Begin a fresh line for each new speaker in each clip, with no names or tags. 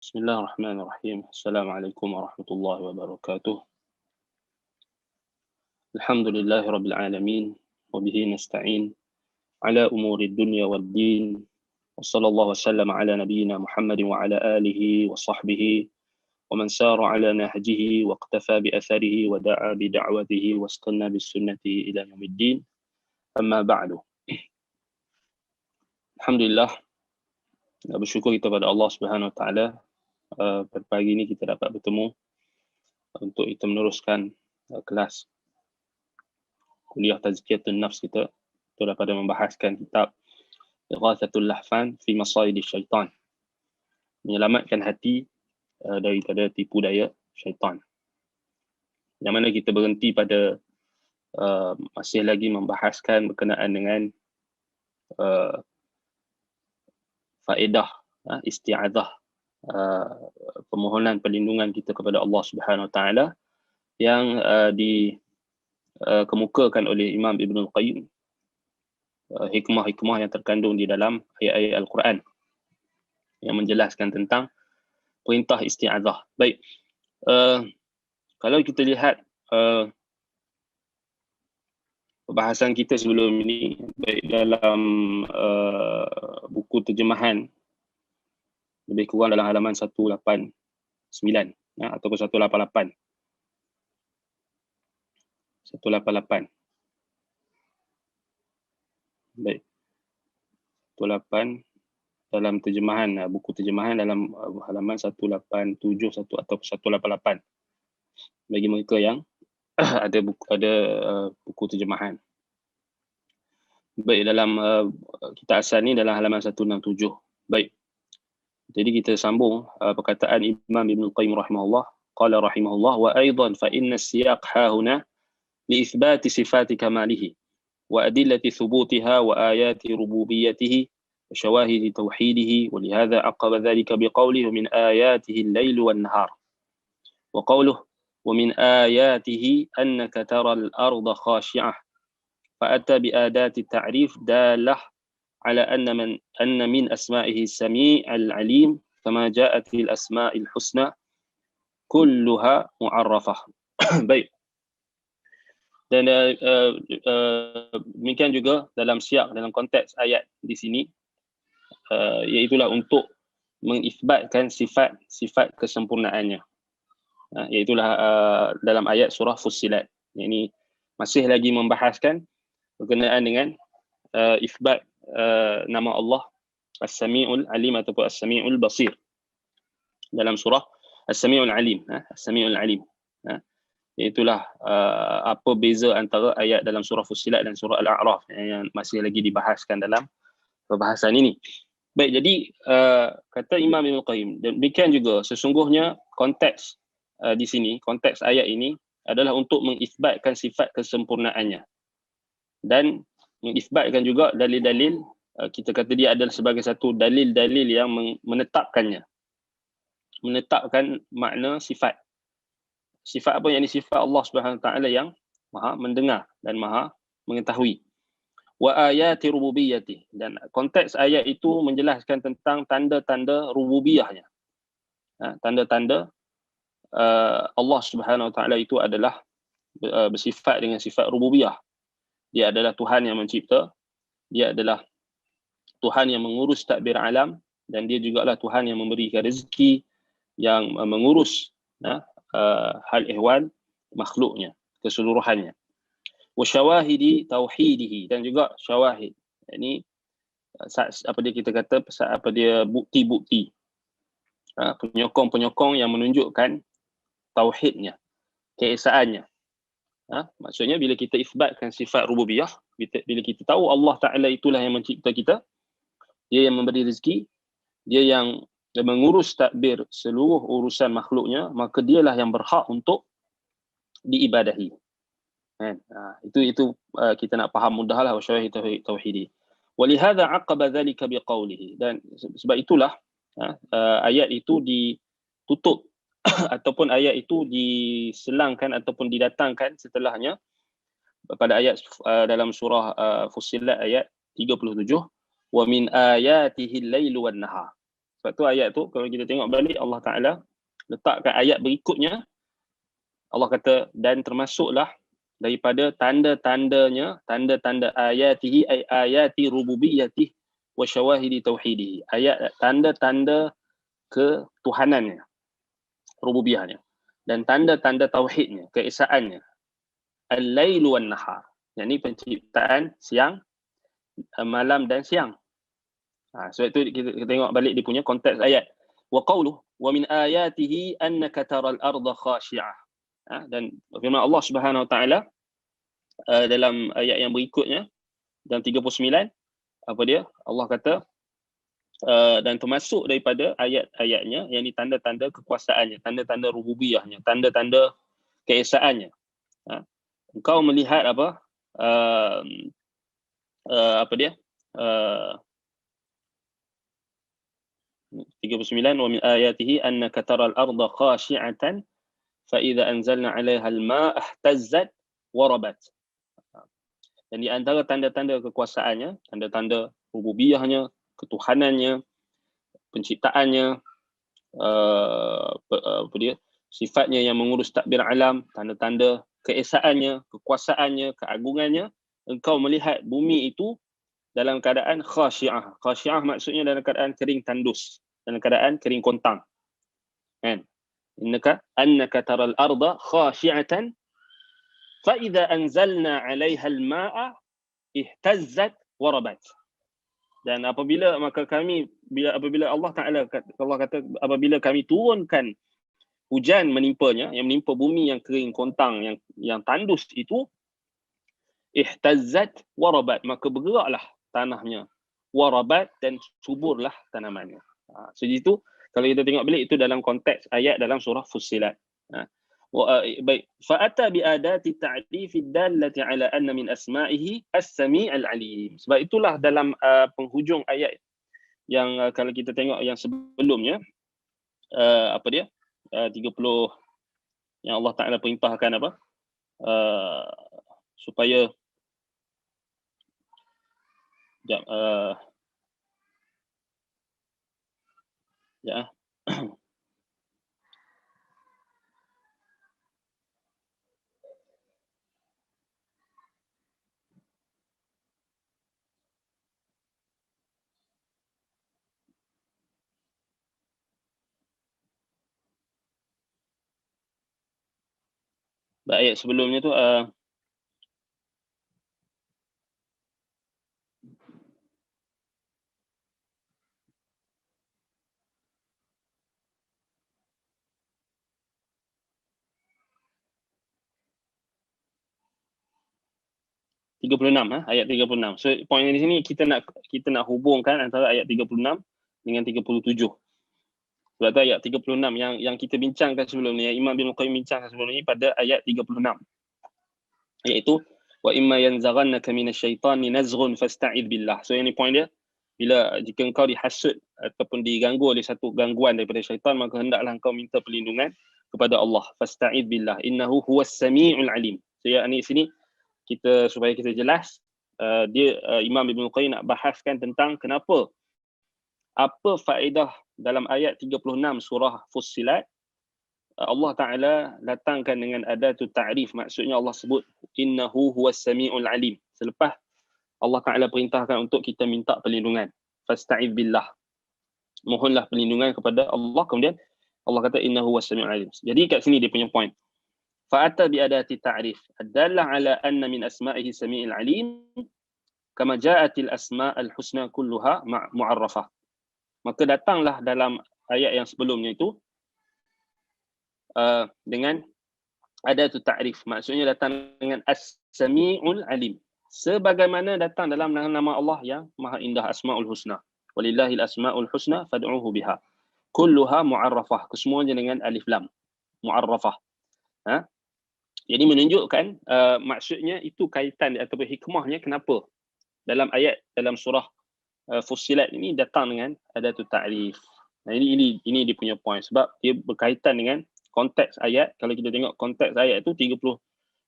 بسم الله الرحمن الرحيم. السلام عليكم ورحمة الله وبركاته. الحمد لله رب العالمين وبه نستعين على أمور الدنيا والدين، وصلى الله وسلم على نبينا محمد وعلى آله وصحبه ومن سار على نهجه واقتفى بأثره ودعا بدعوته واستنى بسنته إلى يوم الدين. أما بعد. Alhamdulillah, bersyukur kita pada Allah Subhanahu Wa Taala. Pada pagi ini kita dapat bertemu untuk kita meneruskan kelas kuliah tazkiyatun nafs kita. Kita pada membahaskan kitab Ighathatul Lahfan fi Masaidi Syaitan, menyelamatkan hati daripada tipu daya syaitan. Yang mana kita berhenti pada masih lagi membahaskan berkenaan dengan faedah isti'adzah, permohonan perlindungan kita kepada Allah Subhanahu Wa Taala yang dikemukakan oleh Imam Ibn Al-Qayyim, hikmah-hikmah yang terkandung di dalam ayat-ayat Al-Quran yang menjelaskan tentang perintah isti'adzah. Baik, kalau kita lihat perbahasan kita sebelum ini, baik dalam buku terjemahan, lebih kurang dalam halaman 189 ataupun 188. 188. Baik. 188 dalam terjemahan, buku terjemahan dalam halaman 187 atau 188. Bagi mereka yang ada buku terjemahan. Baik, dalam kitab asal ni dalam halaman 167. Baik. Jadi kita sambung perkataan Imam Ibn Qayyim rahimahullah. Qala rahimahullah wa aidan fa inna as-siyaq hahuna li ithbati sifati kamalihi wa adillati thubutiha wa ayati rububiyyatihi wa shawahidi tauhidihi, wa lihadha aqaba dhalika biqawlihi min ayatihi al-layl wan nahar wa qawluhu wa min ayatihi annaka tara al-arda khashi'ah fa ata bi adati ta'rif dalah على أن من أسمائه السميع العليم كما جاءت الأسماء الحسنى كلها معرفة. Baik. Dan demikian juga dalam siyak, dalam konteks ayat di sini, iaitulah untuk mengisbatkan sifat kesempurnaannya. Iaitulah dalam ayat surah Fussilat. Ini masih lagi membahaskan berkenaan dengan isbat nama Allah As-Sami'ul Alim ataupun As-Sami'ul Basir dalam surah As-Sami'ul Alim. As-Sami'ul Alim. Iaitulah apa beza antara ayat dalam surah Fussilat dan surah Al-A'raf yang masih lagi dibahaskan dalam perbahasan ini. Baik, jadi kata Imam Ibn Qayyim, demikian juga sesungguhnya konteks di sini, konteks ayat ini adalah untuk mengisbatkan sifat kesempurnaannya dan mengisbatkan juga dalil-dalil, kita kata dia adalah sebagai satu dalil-dalil yang menetapkan makna sifat. Sifat apa? Yang ini sifat Allah Subhanahu Wa Taala yang maha mendengar dan maha mengetahui. Wa ayati rububiyyati, dan konteks ayat itu menjelaskan tentang tanda-tanda rububiyahnya. Tanda-tanda Allah Subhanahu Wa Taala itu adalah bersifat dengan sifat rububiyah. Dia adalah Tuhan yang mencipta, dia adalah Tuhan yang mengurus tadbir alam, dan dia juga lah Tuhan yang memberikan rezeki, yang mengurus hal ehwal makhluknya keseluruhannya. Wa syawahidi tauhidihi, dan juga syawahid. Ini apa dia kita kata, apa dia bukti-bukti, penyokong-penyokong yang menunjukkan tauhidnya, keesaannya. Maksudnya bila kita isbatkan sifat rububiyah, bila kita tahu Allah Ta'ala itulah yang mencipta kita, dia yang memberi rezeki, dia yang mengurus tadbir seluruh urusan makhluknya, maka dialah yang berhak untuk diibadahi. Itu kita nak faham mudahlah, wa syawahid tauhidi. Walihadha aqaba dhalika biqawlihi, dan sebab itulah ayat itu ditutup ataupun ayat itu diselangkan ataupun didatangkan setelahnya pada ayat dalam surah Fussilat ayat 37, wa min ayatihi al-lailu wan nahar. Sebab tu ayat tu kalau kita tengok balik, Allah Ta'ala letakkan ayat berikutnya, Allah kata, dan termasuklah daripada tanda-tandanya, tanda-tanda ayatihi ay ayati rububiyyatih wa syawahidi tauhidihi. Ayat tanda-tanda ketuhanannya, rububiyahnya, dan tanda-tanda tauhidnya, keesaannya. Al-lailu wan nahar. Yang ni penciptaan siang, malam dan siang. Sebab itu kita tengok balik dia punya konteks ayat. Wa qawluh wa min ayatihi annaka taral arda khashi'ah. Dan firman Allah Subhanahu wa taala dalam ayat yang berikutnya, dalam 39, apa dia? Allah kata, dan termasuk daripada ayat-ayatnya, yang ini tanda-tanda kekuasaannya, tanda-tanda rububiyahnya, tanda-tanda keesaannya. Engkau melihat apa? Apa dia? 39, wa min ayatihi annaka taral arda khashi'atan fa idza anzalna 'alaiha al-ma'a ihtazzat wa rabat. Dan di antara tanda-tanda kekuasaannya, tanda-tanda rububiyahnya, ketuhanannya, penciptaannya, apa dia? Sifatnya yang mengurus takbir alam, tanda-tanda keesaannya, kekuasaannya, keagungannya, engkau melihat bumi itu dalam keadaan khasyi'ah. Khasyi'ah maksudnya dalam keadaan kering tandus, dalam keadaan kering kontang. Kan? Annaka taral arda khasyi'atan fa idza anzalna 'alaiha al-ma'a ihtazzat wa rabat. Dan apabila Allah Taala kata apabila kami turunkan hujan menimpanya, yang menimpa bumi yang kering kontang, yang tandus itu, ihtazzat wa rabat, maka bergeraklah tanahnya, warabat, dan suburlah tanamannya. So itu kalau kita tengok balik itu dalam konteks ayat dalam surah Fussilat. Baik, fa'ata bi adati ta'rifi dallati ala anna min asma'ihi as-sami' al-alim. Sebab itulah dalam penghujung ayat yang kalau kita tengok yang sebelumnya, apa dia? 30, yang Allah Ta'ala perintahkan apa? Supaya ayat sebelumnya tu ayat 36. So poin di sini kita nak hubungkan antara ayat 36 dengan 37. Sebab tu ayat 36 yang kita bincangkan sebelum ni, yang Imam bin Qayyim bincangkan sebelum ni pada ayat 36. Iaitu wa imma yanzaghannaka minasyaitani nazghun fasta'id billah. So yang ni poin dia, jika engkau dihasut ataupun diganggu oleh satu gangguan daripada syaitan, maka hendaklah engkau minta perlindungan kepada Allah. Fasta'id billah innahu huwas sami'ul alim. So yang ni sini supaya kita jelas, Imam Ibn Qayyim nak bahaskan tentang kenapa, apa faedah dalam ayat 36 surah Fussilat Allah Ta'ala datangkan dengan adatul ta'rif. Maksudnya Allah sebut innahu huwas sami'ul alim. Selepas Allah Ta'ala perintahkan untuk kita minta perlindungan, fasta'id billah, mohonlah perlindungan kepada Allah, kemudian Allah kata innahu huwas sami'ul alim. Jadi kat sini dia punya point. Fa'ata bi adati ta'rif adalla ala anna min asma'ihi sami'ul alim kama ja'atil asma'ul husna kulluha mu'arrafah. Maka datanglah dalam ayat yang sebelumnya itu dengan adatul ta'rif. Maksudnya datang dengan as-sami'ul alim, sebagaimana datang dalam nama Allah yang maha indah, asma'ul husna. Walillahil asma'ul husna fad'uhu biha. Kulluha mu'arrafah. Kesemuanya dengan alif lam. Mu'arrafah. Jadi menunjukkan maksudnya itu kaitan ataupun hikmahnya kenapa dalam ayat dalam surah Fussilat ini datang dengan adatul ta'rif. Nah, ini dia punya point, sebab dia berkaitan dengan konteks ayat. Kalau kita tengok konteks ayat itu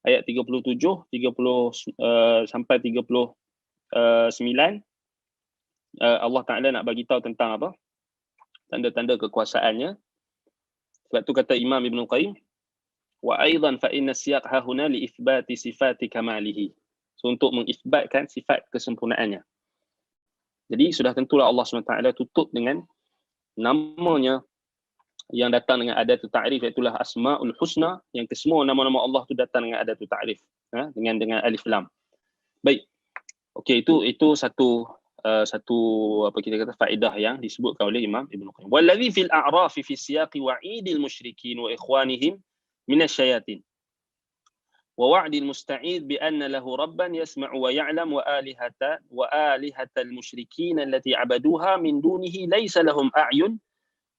ayat 37, 30 sampai 39, Allah Ta'ala nak bagi tahu tentang apa? tanda-tanda kekuasaannya. Sebab tu kata Imam Ibn Qayyim, wa aidan fa inna siyaq hahuna li ithbati sifati kamalihi. So, untuk mengisbatkan sifat kesempurnaannya. Jadi sudah tentulah Allah SWT tutup dengan namanya yang datang dengan adatul ta'rif, iaitulah Asmaul Husna, yang kesemua nama-nama Allah tu datang dengan adatul ta'rif, dengan alif lam. Baik. Okey, itu satu apa kita kata faedah yang disebutkan oleh Imam Ibn Qayyim. Wallazi fil a'raf fi siyaqi wa'idil musyrikin wa ikhwanihim minasyayatin. ووعد المستعيذ بأن له ربا يسمع ويعلم وآلهة المشركين التي عبدوها من دونه ليس لهم أعين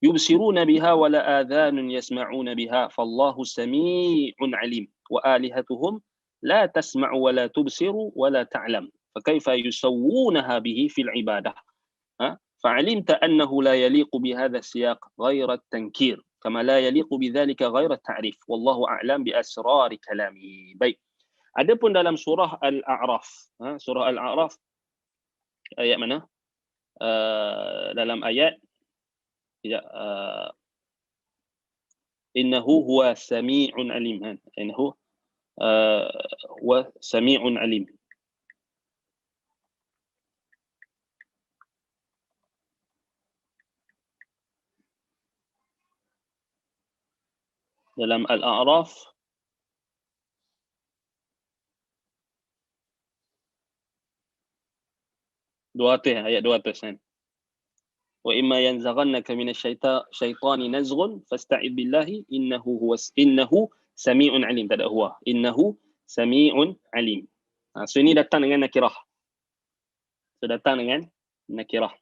يبصرون بها ولا آذان يسمعون بها فالله سميع عليم وآلهتهم لا تسمع ولا تبصر ولا تعلم فكيف يسوونها به في العبادة فعلمت أنه لا يليق بهذا السياق غير التنكير كما لا يليق بذلك غير التعريف والله أعلم بأسرار كلامه. Baik. Adapun dalam surah Al-A'raf, surah Al-A'raf ayat mana? Dalam ayat innahu huwa sami'un alim. Innahu huwa sami'un alim. Dalam Al-A'raf ayat 200 kan. Wa imma yanzaghannaka minasyaitani nazghun fasta'id billahi innahu sami'un alim. Tak ada huwa. Innahu sami'un alim. So ini datang dengan nakirah. So datang dengan nakirah.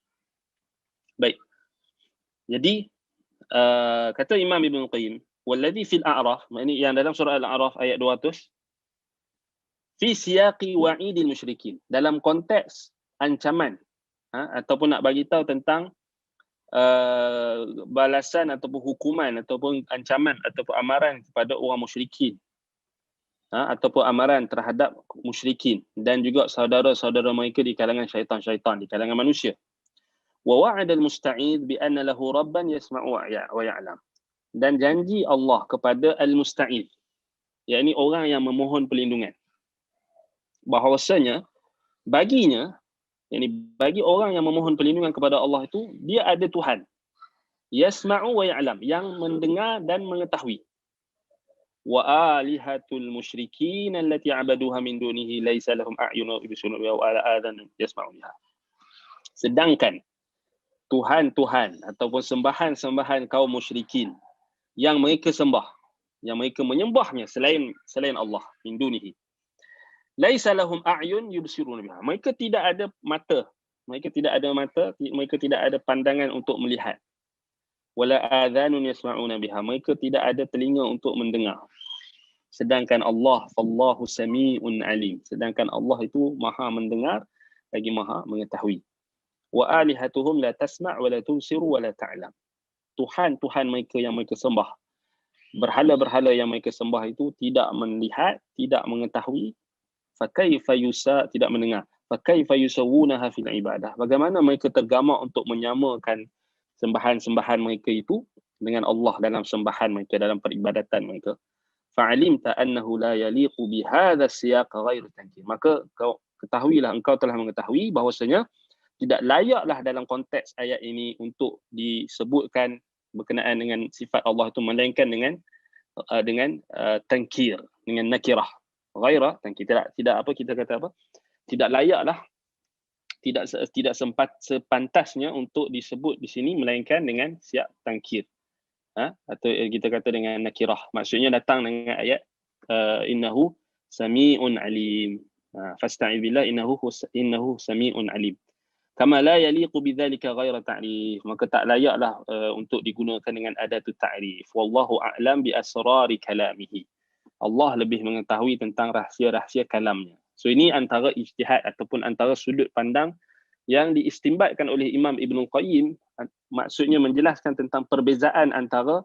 Baik. Jadi kata Imam Ibn Qayyim, wallazi fil a'raf, ini yang dalam surah Al-A'raf ayat 200, fi siyaqi wa'idil musyrikin, dalam konteks ancaman ataupun nak bagi tahu tentang balasan ataupun hukuman ataupun ancaman ataupun amaran kepada orang musyrikin, ataupun amaran terhadap musyrikin dan juga saudara-saudara mereka di kalangan syaitan-syaitan, di kalangan manusia. Wa wa'ada al-musta'id bi anna lahu rabban yasma'u wa ya'lam. Dan janji Allah kepada al-musta'id, yakni orang yang memohon perlindungan, bahawasanya baginya, yakni bagi orang yang memohon perlindungan kepada Allah itu, dia ada Tuhan, yasma'u wa ya'lam, yang mendengar dan mengetahui. Wa alihatul musyrikin allati abaduha min dunihi laisa lahum a'yunun yubsiruna biha wa ala adhan yasma'u biha. Sedangkan Tuhan-Tuhan ataupun sembahan-sembahan kaum musyrikin yang mereka sembah, yang mereka menyembahnya selain Allah, min dunihi, laisa lahum a'yun yubsiruna biha. Mereka tidak ada mata, mereka tidak ada pandangan untuk melihat. Wala adhanun yasma'una biha. Mereka tidak ada telinga untuk mendengar. Sedangkan Allah, fallahu sami'un alim. Sedangkan Allah itu maha mendengar lagi maha mengetahui. Wa alihatuhum la tasma' wa la tubsiru wa la ta'lam. Tuhan-Tuhan mereka yang mereka sembah, berhala-berhala yang mereka sembah itu tidak melihat, tidak mengetahui, tidak mendengar. Fakaifa yusawwunaha fil ibadah. Bagaimana mereka tergamak untuk menyamakan sembahan-sembahan mereka itu dengan Allah dalam sembahan mereka, dalam peribadatan mereka. Fa'alimta annahu la yaliqu bihadha siyaq ghairu tankir. Maka engkau telah mengetahui bahawasanya tidak layaklah dalam konteks ayat ini untuk disebutkan berkenaan dengan sifat Allah itu melainkan dengan tankir, dengan nakirah. Ghaira tankir, tidak apa kita kata apa? Tidak layaklah, tidak sepantasnya untuk disebut di sini melainkan dengan siap tankir. Atau kita kata dengan nakirah. Maksudnya datang dengan ayat innahu sami'un alim. Fasta'idz billah innahu sami'un alim. Kama la yaliqu bidzalika ghaira ta'rif. Maka tak layaklah untuk digunakan dengan adatut ta'rif. Wallahu a'lam bi asrari kalamihi. Allah lebih mengetahui tentang rahsia-rahsia kalamnya. So ini antara ijtihad ataupun antara sudut pandang yang diistimbatkan oleh Imam Ibn Qayyim, maksudnya menjelaskan tentang perbezaan antara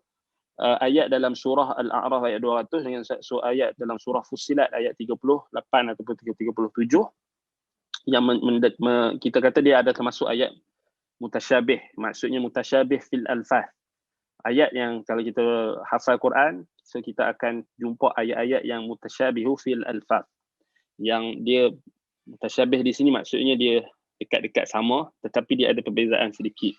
ayat dalam surah Al-A'raf ayat 200 dengan ayat dalam surah Fussilat ayat 38 ataupun 37 yang kita kata dia ada termasuk ayat mutasyabih, maksudnya mutasyabih fil alfaz. Ayat yang kalau kita hafal Quran, so kita akan jumpa ayat-ayat yang mutasyabihu fil alfaz. Yang dia mutasyabih di sini maksudnya dia dekat-dekat sama tetapi dia ada perbezaan sedikit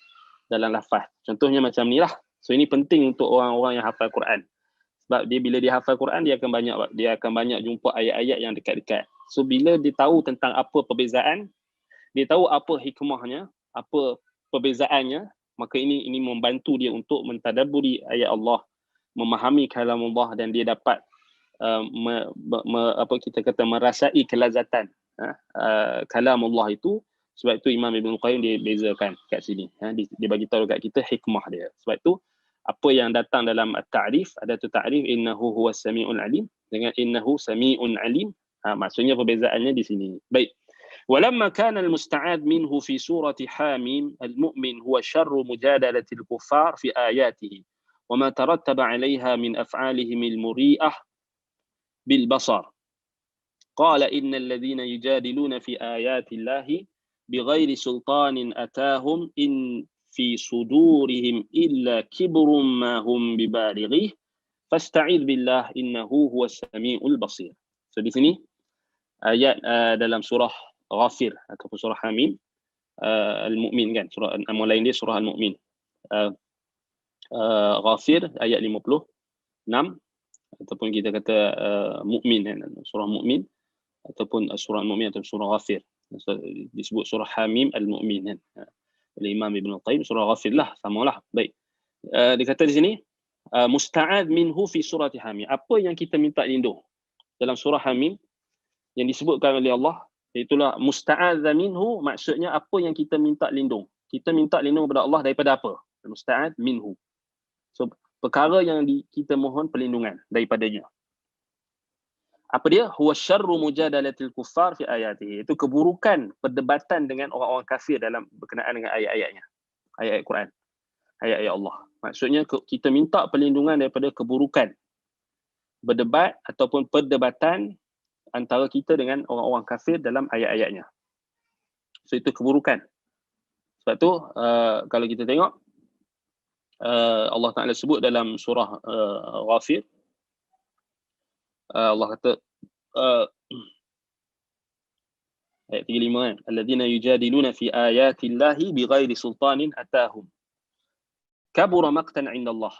dalam lafaz. Contohnya macam ni lah. So ini penting untuk orang-orang yang hafal Quran. Sebab dia bila dia hafal Quran dia akan banyak jumpa ayat-ayat yang dekat-dekat. So bila dia tahu tentang apa perbezaan, dia tahu apa hikmahnya, apa perbezaannya, maka ini membantu dia untuk mentadabburi ayat Allah, memahami kalam Allah dan dia dapat merasai kelazatan kalam Allah itu. Sebab itu Imam Ibn Qayyim dia bezakan kat sini. Dia bagi tahu kat kita hikmah dia. Sebab itu apa yang datang dalam at-ta'rif, ada tu ta'rif innahu huwas sami'ul alim dengan innahu sami'un alim. Maksudnya perbezaannya di sini. Baik. ولما كان المستعاذ منه في سورة حاميم المؤمن هو شر مجادلة الكفار في آياته وما ترتب عليها من أفعالهم المريئة بالبصر قال إن الذين يجادلون في آيات الله بغير سلطان أتاهم إن في صدورهم إلا كبر ما هم ببالغيه فاستعذ بالله إنه هو السميع البصير. So di sini ayat dalam surah Ghafir ataupun surah Hamim, Al-Mu'min kan, surah nama lain dia surah Al-Mu'min. Ghafir ayat 56 ataupun kita kata Mu'min kan, surah Mu'min ataupun surah Al-Mu'min atau surah Ghafir. Disebut surah Hamim Al-Mu'min kan. Oleh Imam Ibn Qayyim surah Ghafir lah, samalah. Baik. Dia kata di sini musta'ad minhu fi surati Hamim. Apa yang kita minta lindung dalam surah Hamim yang disebutkan oleh Allah, itulah musta'adz minhu, maksudnya apa yang kita minta lindung. Kita minta lindung kepada Allah daripada apa? Musta'adz minhu. So perkara yang kita mohon perlindungan daripadanya. Apa dia? Huwa syarru mujadalatil kuffar fi ayatihi. Itu keburukan perdebatan dengan orang-orang kafir dalam berkenaan dengan ayat-ayatnya. Ayat-ayat Quran. Ayat-ayat Allah. Maksudnya kita minta perlindungan daripada keburukan berdebat ataupun perdebatan antara kita dengan orang-orang kafir dalam ayat-ayatnya. So itu keburukan. Sebab tu kalau kita tengok Allah Ta'ala sebut dalam surah Ghafir, Allah kata ayat 35 kan, alladzina yujadiluna fi ayatillahi bighairi sultanin atahum kabura maqtan 'inda Allah.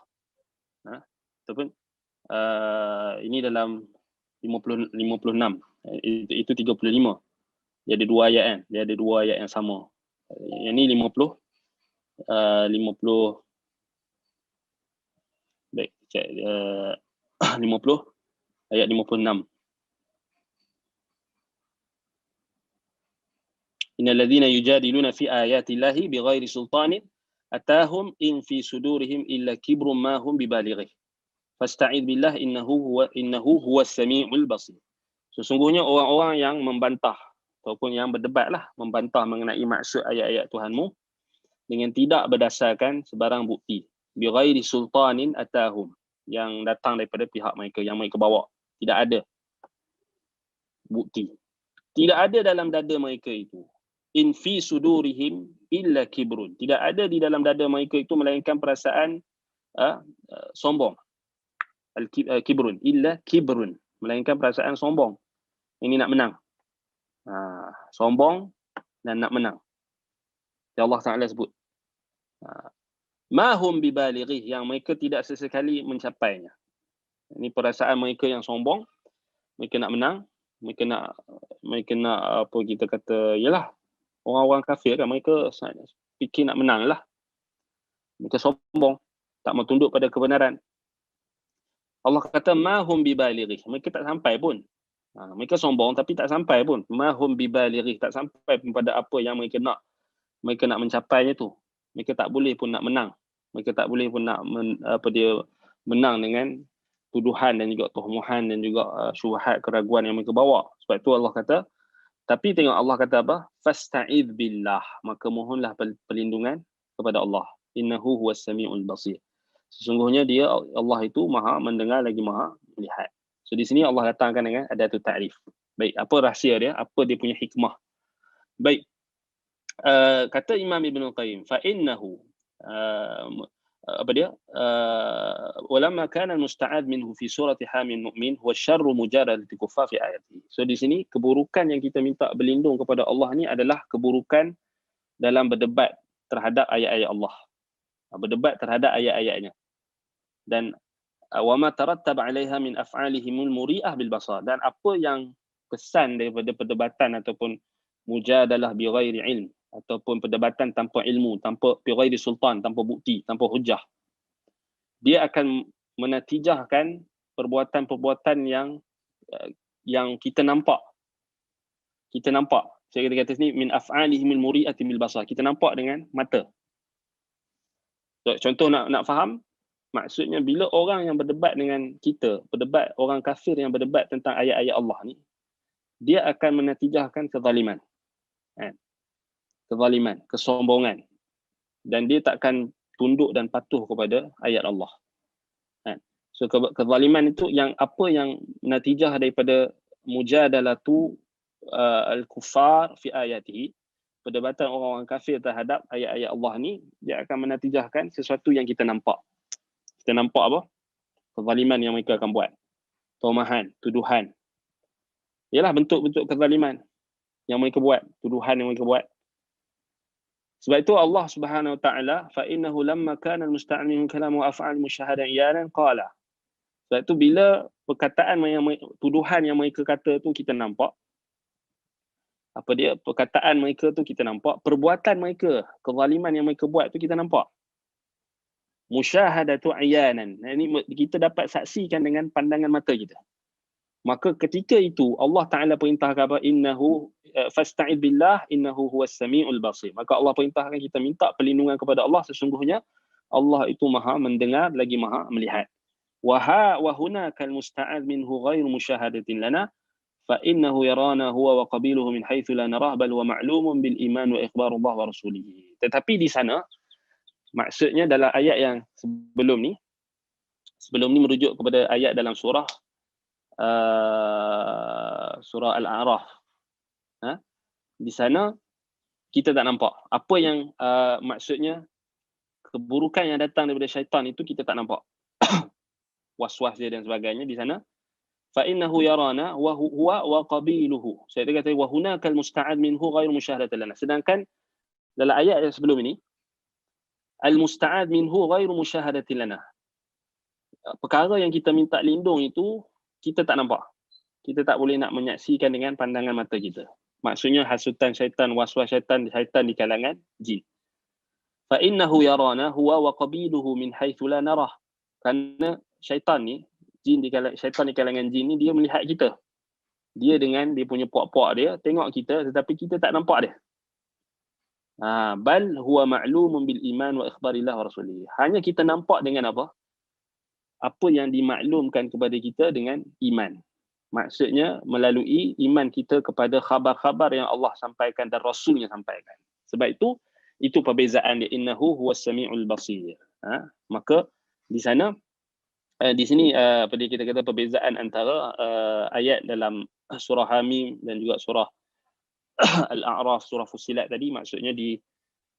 Ataupun ini dalam 56. Itu 35. Dia ada dua ayat kan. Dia ada dua ayat yang sama. Yang ni 50. Baik, cek 50 ayat 56. Innal ladzina yujadiluna fi ayatillahi bighairi sultanin atahum in fi sudurihim illa kibrun ma hum bibalighi. Fasta'id billah innahu huwas sami'ul basir. Sesungguhnya orang-orang yang membantah ataupun yang berdebatlah membantah mengenai maksud ayat-ayat Tuhanmu dengan tidak berdasarkan sebarang bukti. Bi ghairi sultanin atahum, yang datang daripada pihak mereka yang mereka bawa. Tidak ada bukti. Tidak ada dalam dada mereka itu. In fi sudurihim illa kibrun. Tidak ada di dalam dada mereka itu melainkan perasaan sombong. Kibrun illa kibrun, melainkan perasaan sombong. Ini nak menang. Sombong dan nak menang. Ya Allah Ta'ala sebut. Ma hum bibalighi, yang mereka tidak sesekali mencapainya. Ini perasaan mereka yang sombong. Mereka nak menang. Mereka nak apa kita kata, yalah, orang-orang kafir kan, mereka fikir nak menang lah. Mereka sombong, tak mau tunduk pada kebenaran. Allah kata mahum bibalighi, mereka tak sampai pun. Mereka sombong tapi tak sampai pun. Mahum bibalighi, tak sampai pun pada apa yang mereka nak mencapainya tu. Mereka tak boleh pun nak menang. Mereka tak boleh pun nak menang dengan tuduhan dan juga tuhmuhan dan juga syubhat, keraguan yang mereka bawa. Sebab itu Allah kata, tapi tengok Allah kata apa? Fasta'idz billah, maka mohonlah perlindungan kepada Allah. Innahu huwas sami'ul basir. Sesungguhnya dia, Allah itu maha mendengar lagi maha melihat. So di sini Allah datangkan dengan adatut ta'rif. Baik, apa rahsia dia? Apa dia punya hikmah? Baik. kata Imam Ibn Qayyim, fa innahu walamma kana al-musta'ad minhu fi surati Hamim Mu'min huwa syarru mujaradati kuffar fi ayati. So di sini keburukan yang kita minta berlindung kepada Allah ni adalah keburukan dalam berdebat terhadap ayat-ayat Allah. Berdebat terhadap ayat-ayatnya. Dan wa ma tarattaba 'alaiha min af'alihimul muri'ah bil basar, dan apa yang kesan daripada perdebatan ataupun mujadalah bi ghairi ilm, ataupun perdebatan tanpa ilmu, tanpa bi ghairi sultan, tanpa bukti, tanpa hujah, dia akan menatijahkan perbuatan-perbuatan yang kita nampak. Kita nampak. Saya kata sini min af'alihimul muri'ati bil basar. Kita nampak dengan mata. So, contoh nak faham, maksudnya bila orang yang berdebat dengan kita, berdebat, orang kafir yang berdebat tentang ayat-ayat Allah ni, dia akan menatijahkan kezaliman. Kezaliman, kesombongan. Dan dia takkan tunduk dan patuh kepada ayat Allah. So kezaliman itu yang apa yang natijah daripada mujadalatu al-kuffar fi ayatihi, perdebatan orang-orang kafir terhadap ayat-ayat Allah ni, dia akan menatijahkan sesuatu yang kita nampak. Kita nampak apa? Kezaliman yang mereka akan buat. Tomahan, tuduhan. Ialah bentuk-bentuk kezaliman yang mereka buat, tuduhan yang mereka buat. Sebab itu Allah Subhanahu wa taala, fa innahu lamma kana al-musta'an min kalam wa af'al musyahada iyanan qala. Sebab itu bila perkataan yang tuduhan yang mereka kata tu kita nampak, apa dia, perkataan mereka tu kita nampak, perbuatan mereka, kezaliman yang mereka buat tu kita nampak. Musyahadatu iyanan. Ini kita dapat saksikan dengan pandangan mata kita. Maka ketika itu Allah Ta'ala perintahkan apa? Innahu fasta'id billah innahu huwas sami'ul basir. Maka Allah perintahkan kita minta perlindungan kepada Allah, sesungguhnya Allah itu maha mendengar lagi maha melihat. Wa hunaka al-musta'ad minhu ghairu musyahadatin lana fa innahu yarana huwa wa qabiluhu min haitsu la narah bal wa ma'lumun bil iman wa ikhbarullah wa rasulih. Tetapi di sana maksudnya dalam ayat yang sebelum ni merujuk kepada ayat dalam surah Al-A'raf. Di sana kita tak nampak apa yang maksudnya keburukan yang datang daripada syaitan itu kita tak nampak. Was-was dia dan sebagainya di sana. Fa innahu yarana wa huwa wa qabiluhu. Saya kata wa hunakal musta'ad minhu ghairu musyahadatan lana. Sedangkan dalam ayat yang sebelum ini al-musta'ad minhu ghairu musyahadatin lana. Perkara yang kita minta lindung itu kita tak nampak. Kita tak boleh nak menyaksikan dengan pandangan mata kita. Maksudnya hasutan syaitan, waswas syaitan di kalangan jin. Fa innahu yarana huwa wa qabiluhu min haitsu la narah. Kerana syaitan ni, syaitan di kalangan jin ni dia melihat kita. Dia dengan dia punya puak-puak dia tengok kita tetapi kita tak nampak dia. Bal huwa ma'lumun bil iman wa ikhbarillah wa rasulih. Hanya kita nampak dengan apa? Apa yang dimaklumkan kepada kita dengan iman. Maksudnya melalui iman kita kepada khabar-khabar yang Allah sampaikan dan Rasulnya sampaikan. Sebab itu perbezaan dia, innahu huwas sami'ul basir. Maka di sana di sini kita kata perbezaan antara ayat dalam surah Hamim dan juga surah Al-A'raf, surah Fussilat tadi, maksudnya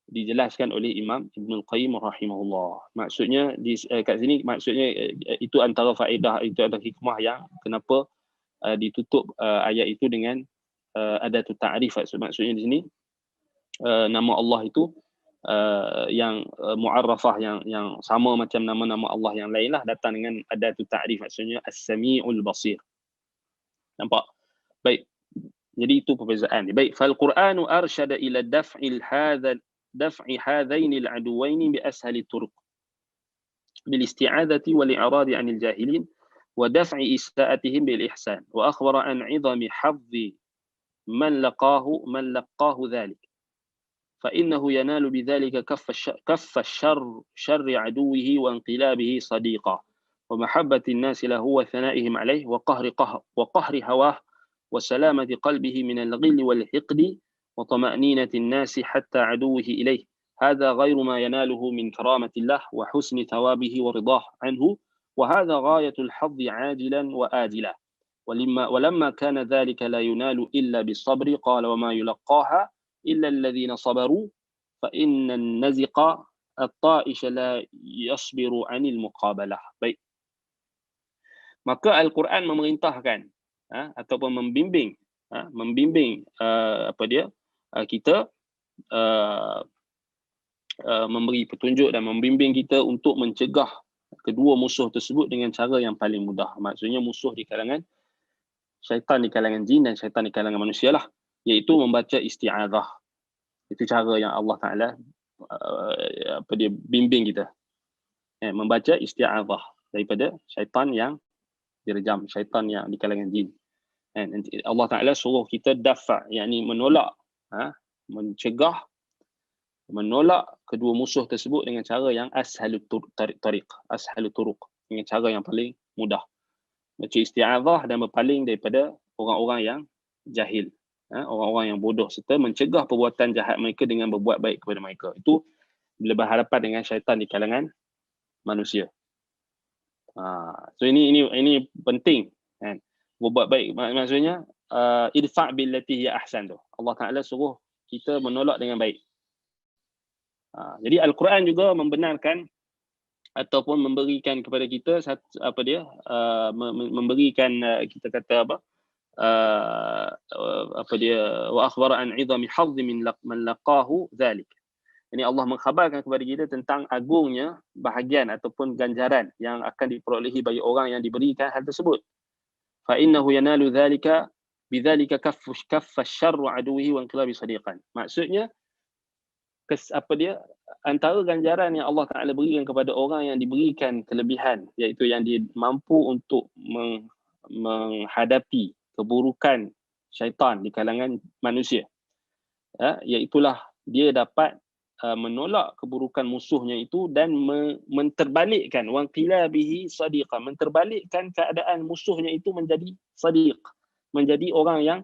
dijelaskan oleh Imam Ibn Qayyim rahimahullah. Maksudnya kat sini maksudnya itu antara faedah, itu antara hikmah yang kenapa ditutup ayat itu dengan adatut ta'rif. Maksudnya di sini nama Allah itu yang mu'arrafah yang sama macam nama-nama Allah yang lain lah, datang dengan adatut ta'rif, maksudnya as-sami'ul basir. Nampak? Baik. Jadi itu perbezaan. Baik, fal Qur'anu arsyada ila daf'i hadaini al-aduwaini bi ashali turuq bil isti'adati wal i'radi 'anil jahilin wa daf'i isa'atihim bil ihsan wa akhbara an 'idami hadhi man laqahu dhalik fa innahu yanalu bidzalika kaffa syarri 'aduwihi wa inqilabihi sadiqa wa mahabbati an-nas lahu wa thana'ihim 'alayhi wa qahri hawah wa salamati qalbihi min al-ghilli wal hiqdi وطمأنينة الناس حتى عدوه إليه هذا غير ما يناله من كرامة الله وحسن ثوابه ورضاه عنه وهذا غاية الحظ عاجلا وآجلا ولما كان ذلك لا ينال إلا بالصبر قال وما يلقاها illa alladhina sabaru fa inna an-naziqa at-ta'ish la yasbiru 'anil muqabalah. Baik. Maka Al-Quran memerintahkan ataupun membimbing kita memberi petunjuk dan membimbing kita untuk mencegah kedua musuh tersebut dengan cara yang paling mudah. Maksudnya musuh di kalangan syaitan di kalangan jin dan syaitan di kalangan manusia lah, iaitu membaca isti'adzah. Itu cara yang Allah Ta'ala bimbing kita, membaca isti'adzah daripada syaitan yang direjam, syaitan yang di kalangan jin. Allah Ta'ala suruh kita dafa', yakni menolak, mencegah, menolak kedua musuh tersebut dengan cara yang ashalut turuq, dengan cara yang paling mudah. Baca isti'adzah dan berpaling daripada orang-orang yang jahil, orang-orang yang bodoh, serta mencegah perbuatan jahat mereka dengan berbuat baik kepada mereka. Itu bila berhadapan dengan syaitan di kalangan manusia. So ini penting, kan? Berbuat baik maksudnya idfa' billati hiya ahsan tu. Allah Taala suruh kita menolak dengan baik. Jadi Al-Quran juga membenarkan ataupun memberikan kepada kita memberikan kita kata wa akhbara an 'idhami hadhi min man laqahu dhalik. Ini Allah mengkhabarkan kepada kita tentang agungnya bahagian ataupun ganjaran yang akan diperolehi bagi orang yang diberikan hal tersebut. Fa innahu yanalu dhalika bidzalika kaffa syarru aduwihi wa inqilabi sadiqan. Maksudnya antara ganjaran yang Allah Ta'ala berikan kepada orang yang diberikan kelebihan, iaitu yang dia mampu untuk menghadapi keburukan syaitan di kalangan manusia, iaitulah dia dapat menolak keburukan musuhnya itu dan menterbalikkan wanqilabihi sadiqan, menterbalikkan keadaan musuhnya itu menjadi sadiq, menjadi orang yang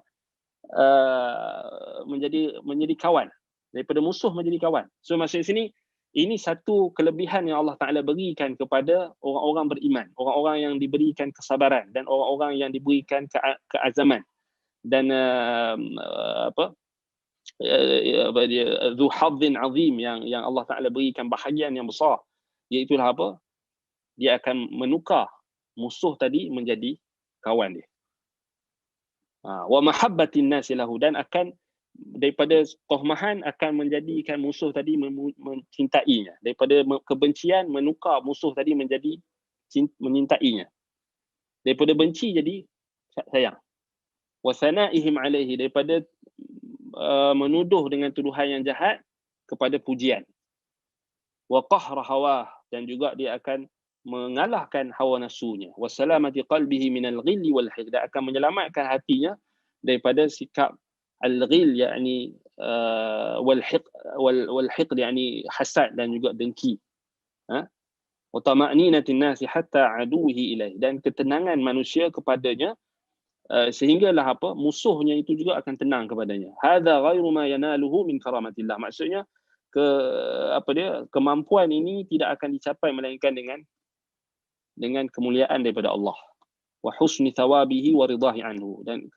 menjadi kawan, daripada musuh menjadi kawan. So maksud sini, ini satu kelebihan yang Allah Ta'ala berikan kepada orang-orang beriman, orang-orang yang diberikan kesabaran dan orang-orang yang diberikan keazaman dan dhu hadzin azim, yang Allah Ta'ala berikan bahagian yang besar, iaitulah dia akan menukar musuh tadi menjadi kawan dia. Wa mahabbatin nasi lahu, dan akan daripada tohmahan akan menjadikan musuh tadi mencintainya, daripada kebencian menukar musuh tadi menjadi menyintainya, daripada benci jadi sayang. Wa sana'ihim alaihi, daripada menuduh dengan tuduhan yang jahat kepada pujian. Wa qahra hawah, dan juga dia akan mengalahkan hawa nafsunya. Wa salamati qalbihi minal ghilli wal hiqd, akan menyelamatkan hatinya daripada sikap al-ghil, yakni wal hiqd, yakni hasad dan juga dengki. Wa tama'ninatin nasi hatta aduhi ilaih, dan ketenangan manusia kepadanya sehinggalah musuhnya itu juga akan tenang kepadanya. Hadza ghairu ma yanaluhu min karamatillah. Maksudnya kemampuan ini tidak akan dicapai melainkan dengan kemuliaan daripada Allah. Wa husni thawabihi wa ridahi anhu, dan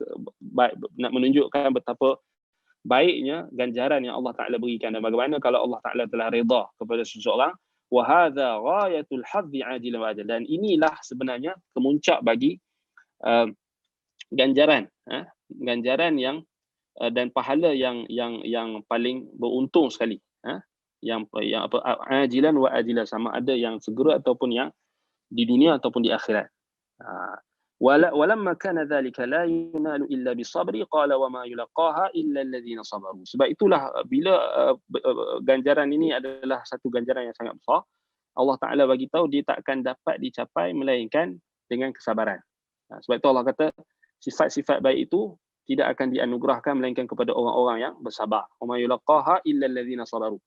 nak menunjukkan betapa baiknya ganjaran yang Allah Ta'ala berikan, dan bagaimana kalau Allah Ta'ala telah redha kepada seseorang. Wa hadza ghayatul hadzi ajilan wa ajalan, dan inilah sebenarnya kemuncak bagi ganjaran yang dan pahala yang paling beruntung sekali, yang ajilan wa ajilan, sama ada yang segera ataupun yang di dunia ataupun di akhirat. Walamma kana dhalika la yunalu illa bisabri qala wa ma yulaqaha illa alladhina sabaru. Sebab itulah bila ganjaran ini adalah satu ganjaran yang sangat besar, Allah Ta'ala bagi tahu dia tak akan dapat dicapai melainkan dengan kesabaran. Sebab itu Allah kata sifat-sifat baik itu tidak akan dianugerahkan melainkan kepada orang-orang yang bersabar. Wa ma yulaqaha illa alladhina sabaru.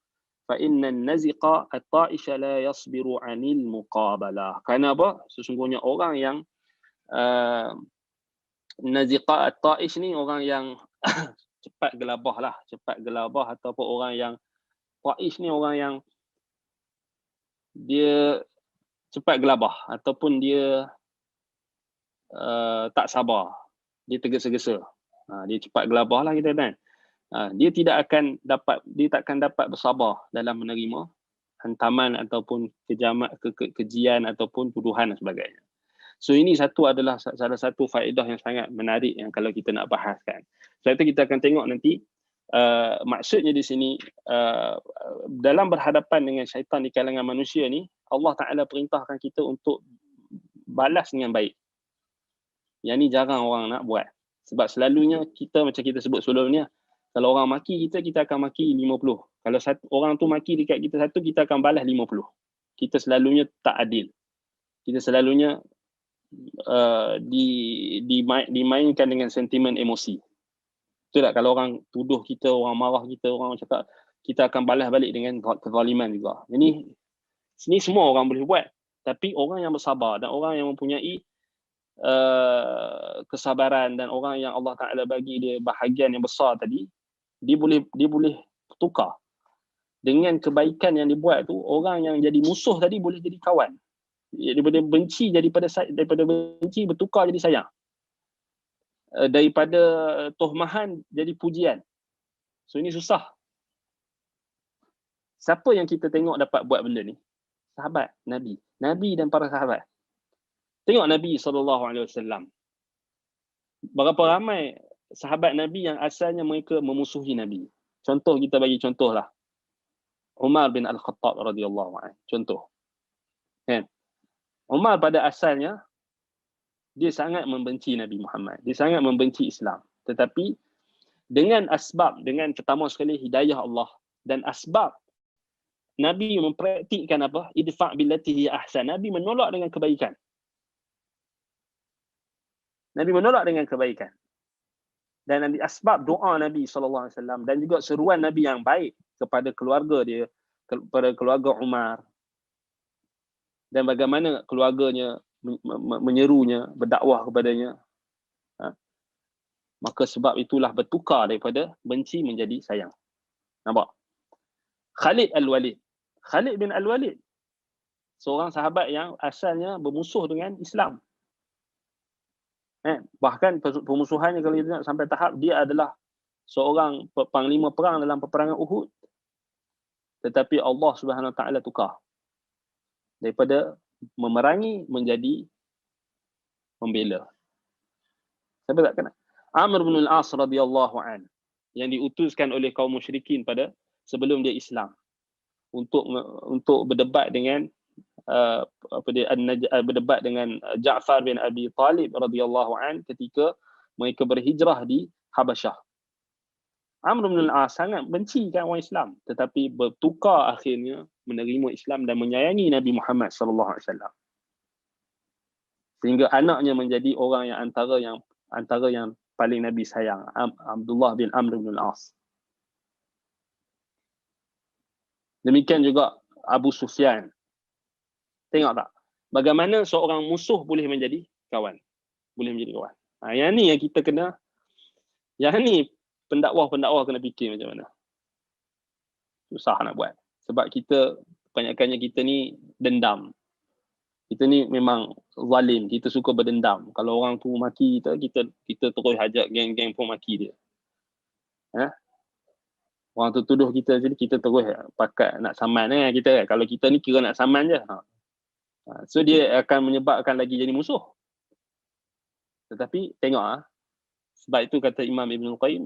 Fa innan naziqa at-ta'isha la yasbiru 'anil muqabalah. Kerana apa? Sesungguhnya orang yang naziqa at-ta'ish ni orang yang cepat gelabah ataupun orang yang ta'ish ni orang yang dia cepat gelabah ataupun dia tak sabar, dia tergesa-gesa, dia cepat gelabah lah kita kan. Dia takkan dapat bersabar dalam menerima hantaman ataupun kejian ataupun tuduhan dan sebagainya. So ini adalah salah satu faedah yang sangat menarik yang kalau kita nak bahaskan. Sebab itu kita akan tengok nanti maksudnya di sini dalam berhadapan dengan syaitan di kalangan manusia ni, Allah Ta'ala perintahkan kita untuk balas dengan baik. Yang ni jarang orang nak buat. Sebab selalunya kita macam kita sebut sebelumnya, kalau orang maki kita, kita akan maki 50. Kalau orang tu maki dekat kita satu, kita akan balas 50. Kita selalunya tak adil. Kita selalunya dimainkan dengan sentimen emosi. Betul tak? Kalau orang tuduh kita, orang marah kita, orang cakap, kita akan balas balik dengan kezaliman juga. Ini semua orang boleh buat. Tapi orang yang bersabar dan orang yang mempunyai kesabaran dan orang yang Allah Ta'ala bagi dia bahagian yang besar tadi, dia boleh tukar. Dengan kebaikan yang dibuat tu, orang yang jadi musuh tadi boleh jadi kawan. Daripada benci daripada benci bertukar jadi sayang. Daripada tohmahan jadi pujian. So ini susah. Siapa yang kita tengok dapat buat benda ni? Sahabat Nabi. Nabi dan para sahabat. Tengok Nabi SAW. Berapa ramai sahabat Nabi yang asalnya mereka memusuhi Nabi. Contoh, kita bagi contoh lah. Umar bin Al-Khattab radhiyallahu anhu. Contoh. Kan? Umar pada asalnya, dia sangat membenci Nabi Muhammad. Dia sangat membenci Islam. Tetapi, dengan pertama sekali hidayah Allah. Dan asbab, Nabi mempraktikkan apa? Idfa' billati hiya ahsan. Nabi menolak dengan kebaikan. Nabi menolak dengan kebaikan. Dan asbab doa Nabi SAW dan juga seruan Nabi yang baik kepada keluarga dia, kepada keluarga Umar. Dan bagaimana keluarganya menyerunya, berdakwah kepadanya. Maka sebab itulah bertukar daripada benci menjadi sayang. Nampak? Khalid Al-Walid. Khalid bin Al-Walid. Seorang sahabat yang asalnya bermusuh dengan Islam. Bahkan pemusuhannya kalau kita nak sampai tahap, dia adalah seorang panglima perang dalam peperangan Uhud. Tetapi Allah Subhanahu Wa Taala tukar. Daripada memerangi menjadi membela. Siapa tak kenal? Amr bin Al-As radhiyallahu an, yang diutuskan oleh kaum musyrikin pada sebelum dia Islam untuk berdebat dengan berdebat dengan Ja'far bin Abi Talib radhiyallahu an ketika mereka berhijrah di Habasyah. Amr bin Al-As sangat bencikan orang Islam, tetapi bertukar akhirnya menerima Islam dan menyayangi Nabi Muhammad sallallahu alaihi wasallam. Sehingga anaknya menjadi orang yang antara yang paling Nabi sayang, Abdullah bin Amr bin Al-As. Demikian juga Abu Sufyan. Tengok tak? Bagaimana seorang musuh boleh menjadi kawan. Boleh menjadi kawan. Yang ni yang kita kena, yang ni pendakwah kena fikir macam mana. Susah nak buat. Sebab kita, kebanyakannya kita ni dendam. Kita ni memang zalim. Kita suka berdendam. Kalau orang tu maki kita terus ajak geng-geng pun maki dia. Orang tu tuduh kita, jadi kita terus pakat nak saman kita. Kalau kita ni kira nak saman je. So dia akan menyebabkan lagi jadi musuh. Tetapi tengok sebab itu kata Imam Ibn Qayyim,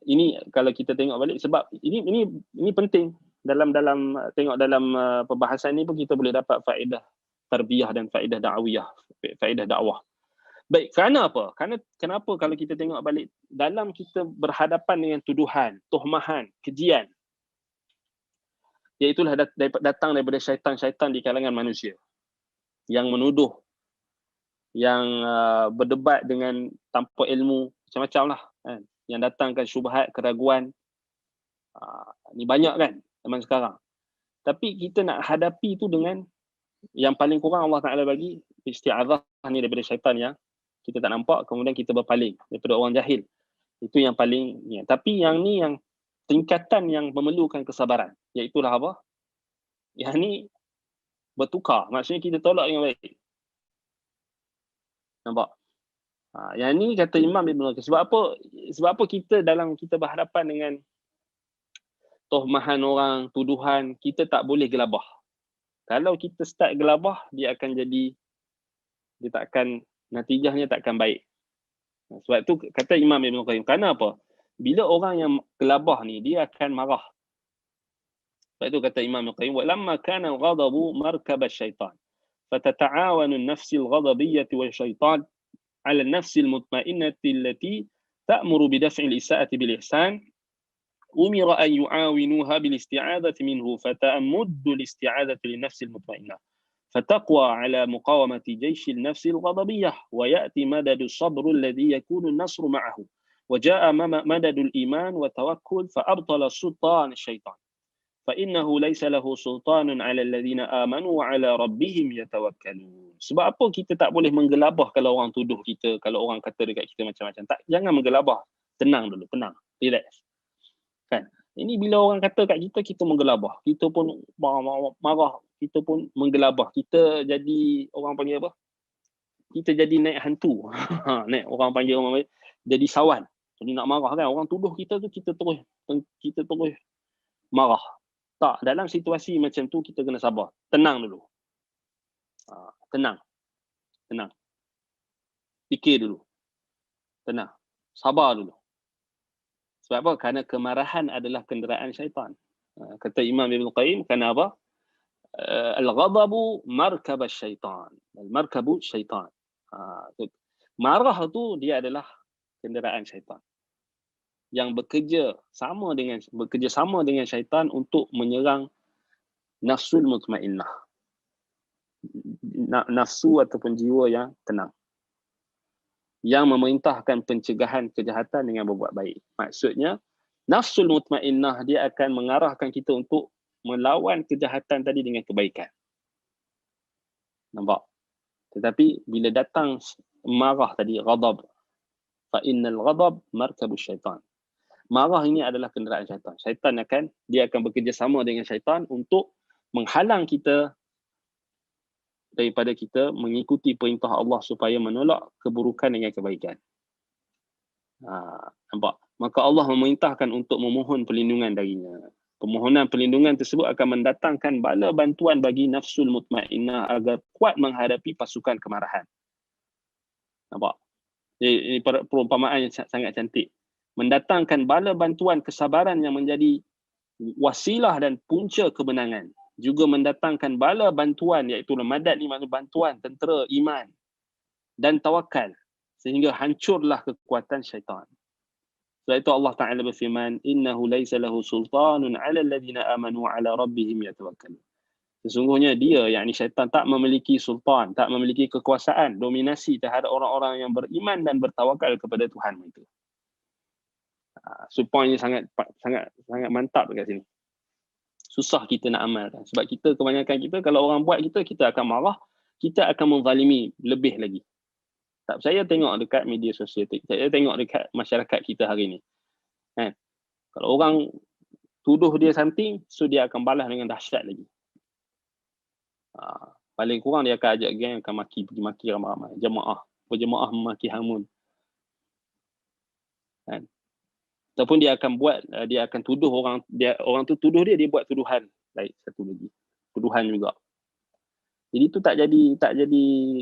ini kalau kita tengok balik, sebab ini penting dalam tengok dalam perbahasan ni pun kita boleh dapat faedah tarbiyah dan faedah da'awiyah, faedah dakwah. Baik, kerana apa? Kenapa kalau kita tengok balik dalam kita berhadapan dengan tuduhan, tohmahan, kejian, iaitulah datang daripada syaitan-syaitan di kalangan manusia yang menuduh, yang berdebat dengan tanpa ilmu, macam-macam lah kan? Yang datangkan syubhat, keraguan. Ni banyak kan zaman sekarang. Tapi kita nak hadapi tu dengan yang paling kurang Allah Ta'ala bagi isti'adzah ni daripada syaitan yang kita tak nampak, kemudian kita berpaling daripada orang jahil. Itu yang paling ni. Tapi yang ni yang tingkatan yang memerlukan kesabaran. Iaitulah apa? Yang ni bertukar. Maksudnya kita tolak yang baik. Nampak? Yang ni kata Imam Ibn Qayyim. Sebab apa kita berhadapan dengan tohmahan orang, tuduhan, kita tak boleh gelabah. Kalau kita start gelabah, dia natijahnya tak akan baik. Sebab tu kata Imam Ibn Qayyim, kerana apa? Bila orang yang gelabah ni, dia akan marah. Sebab tu kata Imam Ibn Qayyim, وَلَمَّا كَانَ الْغَضَبُ مَرْكَبَ الشَّيْطَانِ فَتَتَعَاوَنُ النَّفْسِ الْغَضَبِيَّةِ وَالشَّيْطَانِ على النفس المطمئنة التي تأمر بدفع الإساءة بالإحسان أمر أن يعاونوها بالاستعاذة منه فتأمد الاستعاذة للنفس المطمئنة فتقوى على مقاومة جيش النفس الغضبية ويأتي مدد الصبر الذي يكون النصر معه وجاء مدد الإيمان والتوكل فأبطل سلطان الشيطان فإنه ليس له سلطان على الذين آمنوا وعلى ربهم يتوكلون. Sebab apa kita tak boleh menggelabah kalau orang tuduh kita, kalau orang kata dekat kita macam-macam. Jangan menggelabah. Tenang dulu, tenang. Relax. Kan? Ini bila orang kata kat kita, kita menggelabah. Kita pun marah. Kita pun menggelabah. Kita jadi, orang panggil apa? Kita jadi naik hantu. Naik orang panggil jadi sawan. Jadi nak marah kan. Orang tuduh kita tu, kita terus marah. Tak, dalam situasi macam tu kita kena sabar. Tenang dulu. Tenang. Fikir dulu. Tenang. Sabar dulu. Sebab apa? Kerana kemarahan adalah kenderaan syaitan. Kata Imam Ibn Qayyim, kerana apa? Al-ghadabu markab syaitan. Al-markabu syaitan. Marah tu dia adalah kenderaan syaitan yang bekerja sama dengan syaitan untuk menyerang nafsul mutmainnah. Nafsu ataupun jiwa yang tenang. Yang memerintahkan pencegahan kejahatan dengan berbuat baik. Maksudnya, nafsul mutmainnah dia akan mengarahkan kita untuk melawan kejahatan tadi dengan kebaikan. Nampak? Tetapi bila datang marah tadi, ghadab, fa innal ghadab markabu syaitan. Marah ini adalah kenderaan syaitan. Syaitan dia akan bekerjasama dengan syaitan untuk menghalang kita daripada kita mengikuti perintah Allah supaya menolak keburukan dengan kebaikan. Nampak? Maka Allah memerintahkan untuk memohon perlindungan darinya. Permohonan perlindungan tersebut akan mendatangkan bala bantuan bagi nafsul mutmainnah agar kuat menghadapi pasukan kemarahan. Nampak? Ini perumpamaan yang sangat cantik. Mendatangkan bala bantuan kesabaran yang menjadi wasilah dan punca kemenangan. Juga mendatangkan bala bantuan, iaitu madad ni maksud bantuan tentera iman dan tawakal, sehingga hancurlah kekuatan syaitan. Sebab itu Allah Ta'ala berfirman, innahu laysa lahu sultanun 'ala alladhina amanu 'ala rabbihim yatawakkalun. Sesungguhnya dia, yakni syaitan, tak memiliki sultan, tak memiliki kekuasaan, dominasi terhadap orang-orang yang beriman dan bertawakal kepada Tuhan mereka. So point ni sangat mantap dekat sini. Susah kita nak amalkan. Sebab kebanyakan kita, kalau orang buat kita akan marah, kita akan menzalimi lebih lagi. Tak percaya, tengok dekat media sosial, saya tengok dekat masyarakat kita hari ni. Kalau orang tuduh dia something, so dia akan balas dengan dahsyat lagi. Paling kurang dia akan ajak geng, akan pergi maki ramai-ramai. Berjemaah memaki hamun. Ataupun dia akan tuduh orang tu tuduh dia buat tuduhan lain satu lagi. Tuduhan juga. Jadi itu tak jadi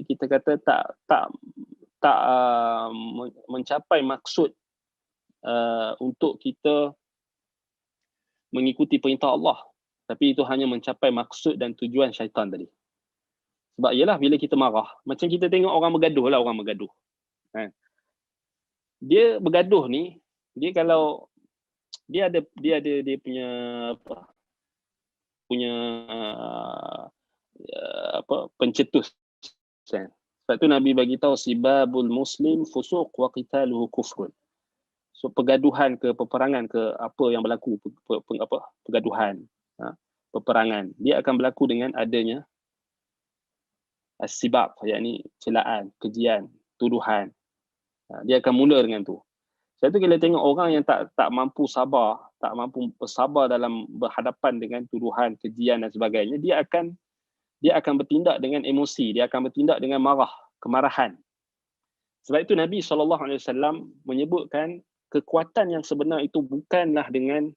kita kata tak mencapai maksud untuk kita mengikuti perintah Allah. Tapi itu hanya mencapai maksud dan tujuan syaitan tadi. Sebab ialah bila kita marah, macam kita tengok orang bergaduh. Dia bergaduh ni, dia kalau dia ada dia punya pencetus. Sebab tu Nabi bagi tahu sibabul muslim fusuq wa qitaluhu kufrun. So pergaduhan ke peperangan ke apa yang berlaku pergaduhan, peperangan, dia akan berlaku dengan adanya as-sibab, yakni celaan, kejian, tuduhan. Dia akan mula dengan tu. Sebab tu kita tengok orang yang tak mampu bersabar dalam berhadapan dengan tuduhan, kejian dan sebagainya, dia akan bertindak dengan emosi, dia akan bertindak dengan kemarahan. Sebab itu Nabi SAW menyebutkan kekuatan yang sebenar itu bukanlah dengan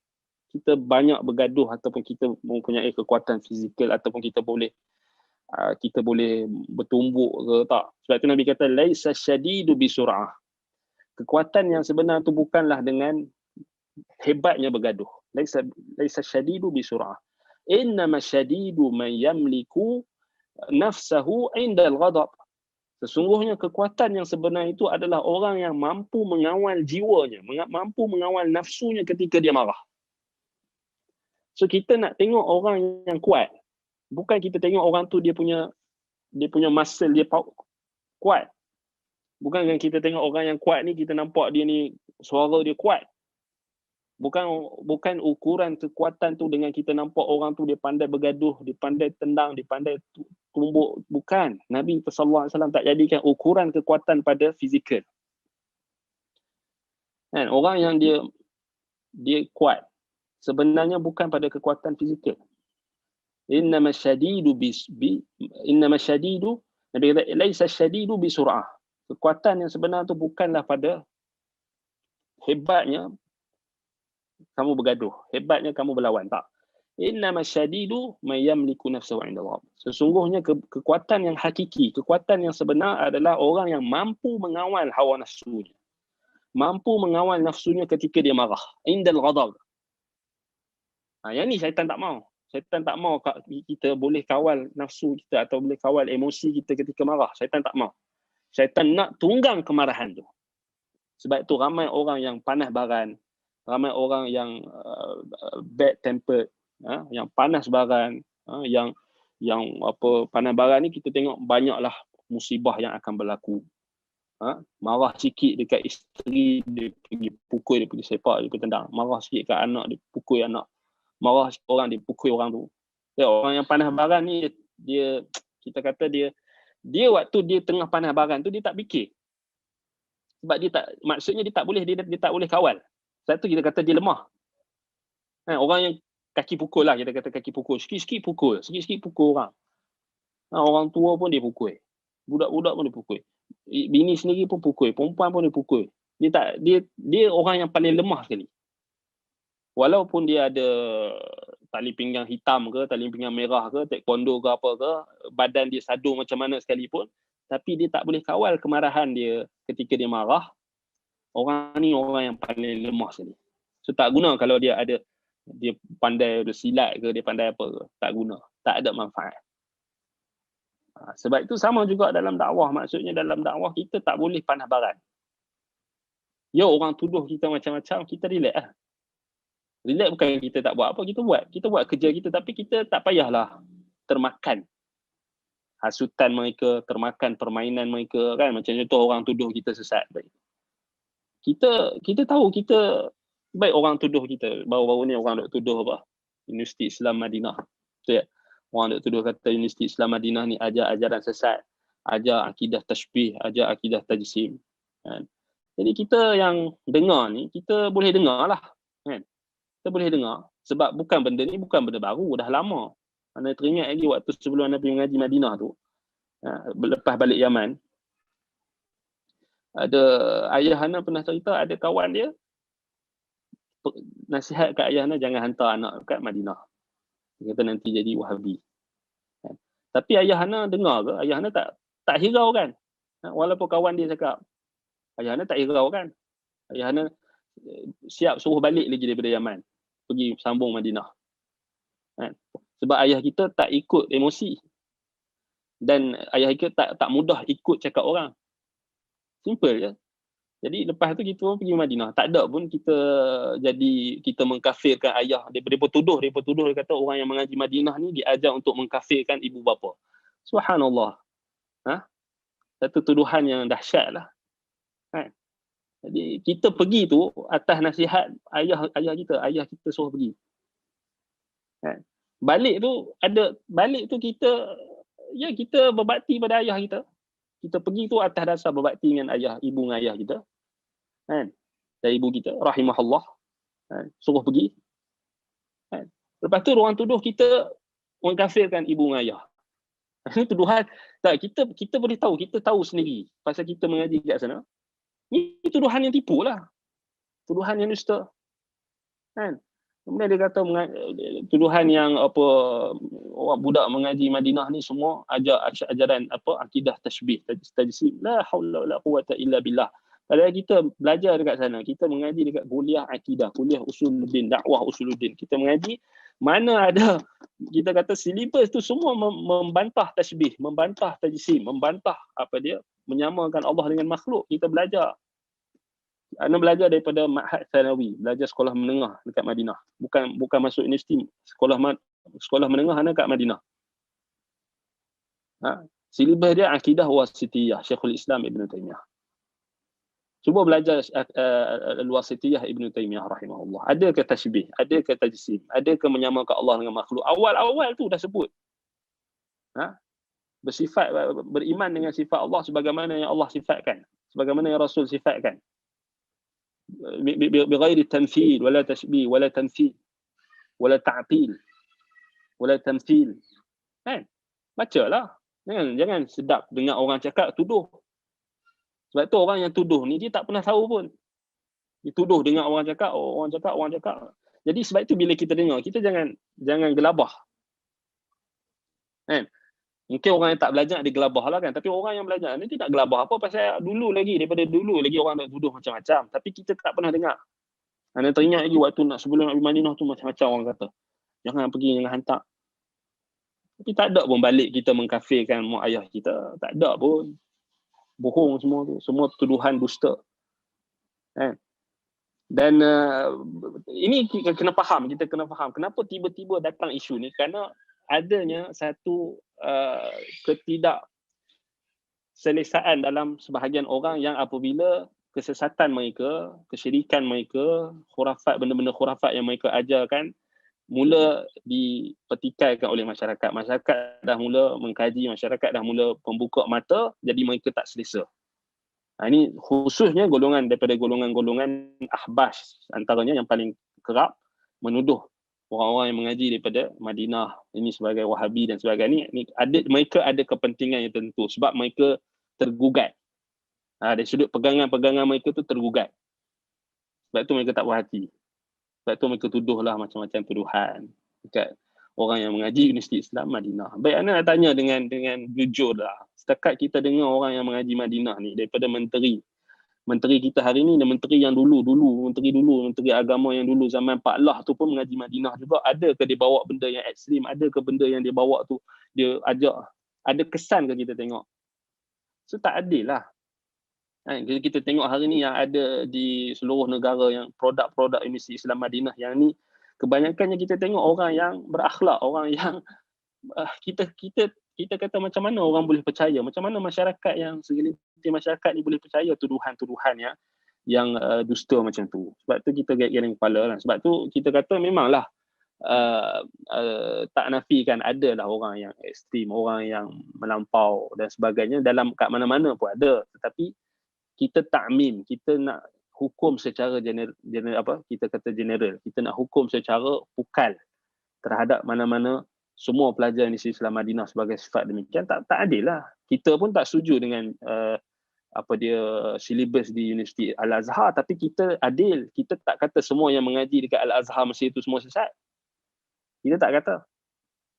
kita banyak bergaduh ataupun kita mempunyai kekuatan fizikal ataupun kita boleh bertumbuk ke tak. Sebab itu Nabi kata laisa syadidu bisur'ah. Kekuatan yang sebenar itu bukanlah dengan hebatnya bergaduh. Laisa syadidu bisur'ah. Innama syadidu man yamliku nafsahu 'inda al-ghadab. Sesungguhnya kekuatan yang sebenar itu adalah orang yang mampu mengawal jiwanya, mampu mengawal nafsunya ketika dia marah. So kita nak tengok orang yang kuat, bukan kita tengok orang tu dia punya muscle dia kuat. Bukan kan kita tengok orang yang kuat ni kita nampak dia ni suara dia kuat. Bukan ukuran kekuatan tu dengan kita nampak orang tu dia pandai bergaduh, dia pandai tendang, dia pandai tumbuk. Bukan. Nabi SAW tak jadikan ukuran kekuatan pada fizikal. Kan? Orang yang dia kuat sebenarnya bukan pada kekuatan fizikal. Innama syadidu Nabi kata laisa syadidu bisur'ah. Kekuatan yang sebenar tu bukanlah pada hebatnya kamu bergaduh, hebatnya kamu berlawan, tak. Innama syadidu man yamliku nafsahu 'inda Allah. Sesungguhnya kekuatan yang hakiki, kekuatan yang sebenar adalah orang yang mampu mengawal hawa nafsunya. Mampu mengawal nafsunya ketika dia marah, indal ghadab. Yang ni syaitan tak mau. Syaitan tak mau kita boleh kawal nafsu kita atau boleh kawal emosi kita ketika marah. Syaitan tak mau. Syaitan nak tunggang kemarahan tu. Sebab tu ramai orang yang panas baran, ramai orang yang bad tempered, yang panas baran, yang panas baran ni kita tengok banyaklah musibah yang akan berlaku. Marah sikit dekat isteri, dia pergi pukul, dia pergi sepak, dia pergi tendang. Marah sikit kat anak, dia pukul anak. Marah sikit orang, dia pukul orang tu. Orang yang panas baran ni, kita kata dia waktu dia tengah panas baran tu, dia tak fikir. Sebab maksudnya dia tak boleh kawal. Sebab tu kita kata dia lemah. Orang yang kaki pukul lah, kita kata kaki pukul. Sikit-sikit pukul orang. Orang tua pun dia pukul. Budak-budak pun dia pukul. Bini sendiri pun pukul. Perempuan pun dia pukul. Dia orang yang paling lemah sekali. Walaupun dia ada tali pinggang hitam ke, tali pinggang merah ke, taekwondo ke apa ke, badan dia sadu macam mana sekalipun, tapi dia tak boleh kawal kemarahan dia ketika dia marah. Orang ni orang yang paling lemah sekali. So tak guna kalau dia pandai bersilat ke, dia pandai apa ke. Tak guna. Tak ada manfaat. Sebab itu sama juga dalam dakwah. Maksudnya dalam dakwah kita tak boleh panas baran. Ya orang tuduh kita macam-macam, kita relax lah. Relax bukan kita tak buat apa, kita buat kerja kita, tapi kita tak payahlah termakan hasutan mereka, termakan permainan mereka, kan. Macam contoh orang tuduh kita sesat. Baik. Kita tahu baik orang tuduh kita. Baru-baru ni orang duk tuduh apa? Universiti Islam Madinah. Betul tak? Orang duk tuduh kata Universiti Islam Madinah ni ajar ajaran sesat, ajar akidah tashbih, ajar akidah tajsim. Kan? Jadi kita yang dengar ni, kita boleh dengar lah. Kan? Kita boleh dengar. Sebab benda ni bukan benda baru, dah lama. Anda teringat lagi waktu sebelum Anda pergi mengaji Madinah tu, lepas balik Yaman, ada ayah Hana pernah cerita ada kawan dia nasihat kat ayah Hana jangan hantar anak kat Madinah. Dia kata nanti jadi Wahabi. Tapi ayah Hana dengar ke? Ayah Hana tak hirau kan? Walaupun kawan dia cakap, ayah Hana tak hirau kan? Ayah Hana siap suruh balik lagi daripada Yaman. Pergi sambung Madinah. Sebab ayah kita tak ikut emosi. Dan ayah kita tak mudah ikut cakap orang. Simple je. Jadi lepas tu kita pun pergi Madinah. Tak ada pun kita mengkafirkan ayah. Dia tuduh dia kata orang yang mengaji Madinah ni diajar untuk mengkafirkan ibu bapa. Subhanallah. Satu tuduhan yang dahsyat lah. Jadi kita pergi tu atas nasihat ayah kita suruh pergi. Balik tu kita berbakti pada ayah kita. Kita pergi tu atas dasar berbakti dengan ibu dengan ayah kita. Dan ibu kita, rahimahullah. Suruh pergi. Lepas tu orang tuduh kita mengkafirkan ibu dengan ayah. Ini tuduhan. Tak, kita boleh tahu, kita tahu sendiri pasal kita mengaji kat sana. Ini tuduhan yang tipu lah. Tuduhan yang dusta. Kan? Kemudian dia kata tuduhan yang apa, orang budak mengaji Madinah ni semua ajaran apa, akidah tasybih, tajsim. La haula wala quwata illa billah. Padahal kita belajar dekat sana, kita mengaji dekat kuliah akidah, kuliah usuluddin, dakwah usuluddin. Kita mengaji, mana ada kita kata silibus tu semua membantah tasybih, membantah tajsim, membantah apa dia, menyamakan Allah dengan makhluk. Kita belajar. Ana belajar daripada Ma'had Thanawi, belajar sekolah menengah dekat Madinah. Bukan masuk universiti, sekolah menengah ana kat Madinah. Silibus dia akidah wasitiyah, Syekhul Islam Ibn Taymiyah. Cuba belajar al-wasitiyah Ibn Taymiyah rahimahullah. Ada ke tasybih, ada ke tajsim, ada ke menyamakan Allah dengan makhluk. Awal-awal tu dah sebut. Bersifat, beriman dengan sifat Allah sebagaimana yang Allah sifatkan, sebagaimana yang Rasul sifatkan. بغير التمثيل ولا تشبيه ولا تمثيل ولا تعطيل ولا تمثيل. Kan? Bacalah. Jangan sedap dengar orang cakap tuduh. Sebab tu orang yang tuduh ni dia tak pernah tahu pun. Dia tuduh dengar orang cakap, orang cakap. Jadi sebab itu bila kita dengar, kita jangan gelabah. Kan? Mungkin orang yang tak belajar dia gelabah lah kan. Tapi orang yang belajar ni tidak gelabah apa, pasal daripada dulu lagi orang nak tuduh macam-macam. Tapi kita tak pernah dengar. Anda teringat lagi waktu sebelum nak pergi Madinah tu macam-macam orang kata. Jangan pergi, jangan hantar. Tapi tak ada pun balik kita mengkafirkan mak ayah kita. Tak ada pun. Bohong semua tu. Semua tuduhan dusta. Dan ini kita kena faham. Kenapa tiba-tiba datang isu ni. Kerana adanya satu ketidakselesaan dalam sebahagian orang yang apabila kesesatan mereka, kesyirikan mereka, khurafat, benda-benda khurafat yang mereka ajarkan mula dipertikaikan oleh masyarakat. Masyarakat dah mula mengkaji, masyarakat dah mula membuka mata, jadi mereka tak selesa. Ini khususnya daripada golongan-golongan ahbash, antaranya yang paling kerap menuduh orang-orang yang mengaji daripada Madinah ini sebagai Wahabi dan sebagainya ni, mereka ada kepentingan yang tentu sebab mereka tergugat. Dari sudut pegangan mereka tu tergugat. Sebab tu mereka tak puas hati. Sebab tu mereka tuduhlah macam-macam tuduhan dekat orang yang mengaji Universiti Islam Madinah. Baik, anda nak tanya dengan jujur lah. Setakat kita dengar orang yang mengaji Madinah ni daripada menteri kita hari ni dan menteri yang dulu, menteri agama yang dulu zaman Pak Lah tu pun mengaji Madinah juga. Ada ke dia bawa benda yang ekstrim? Ada ke benda yang dia bawa tu dia ajak? Ada kesan ke kita tengok? So tak adil lah. Kita tengok hari ni yang ada di seluruh negara yang produk-produk Universiti Islam Madinah yang ni, kebanyakannya kita tengok orang yang berakhlak, orang yang kita kata macam mana orang boleh percaya, macam mana masyarakat yang segelintir masyarakat ni boleh percaya tuduhan-tuduhan yang dusta macam tu. Sebab tu kita geleng kepala lah. Sebab tu kita kata memanglah tak nafikan adalah orang yang ekstrim, orang yang melampau dan sebagainya dalam kat mana-mana pun ada. Tetapi kita takmim, kita nak hukum secara general, kita kata general. Kita nak hukum secara pukal terhadap mana-mana semua pelajar Universiti Islam Madinah sebagai sifat demikian. Tak adil lah. Kita pun tak setuju dengan silibus di Universiti Al-Azhar, tapi kita adil. Kita tak kata semua yang mengaji dekat Al-Azhar Mesir itu semua sesat. Kita tak kata.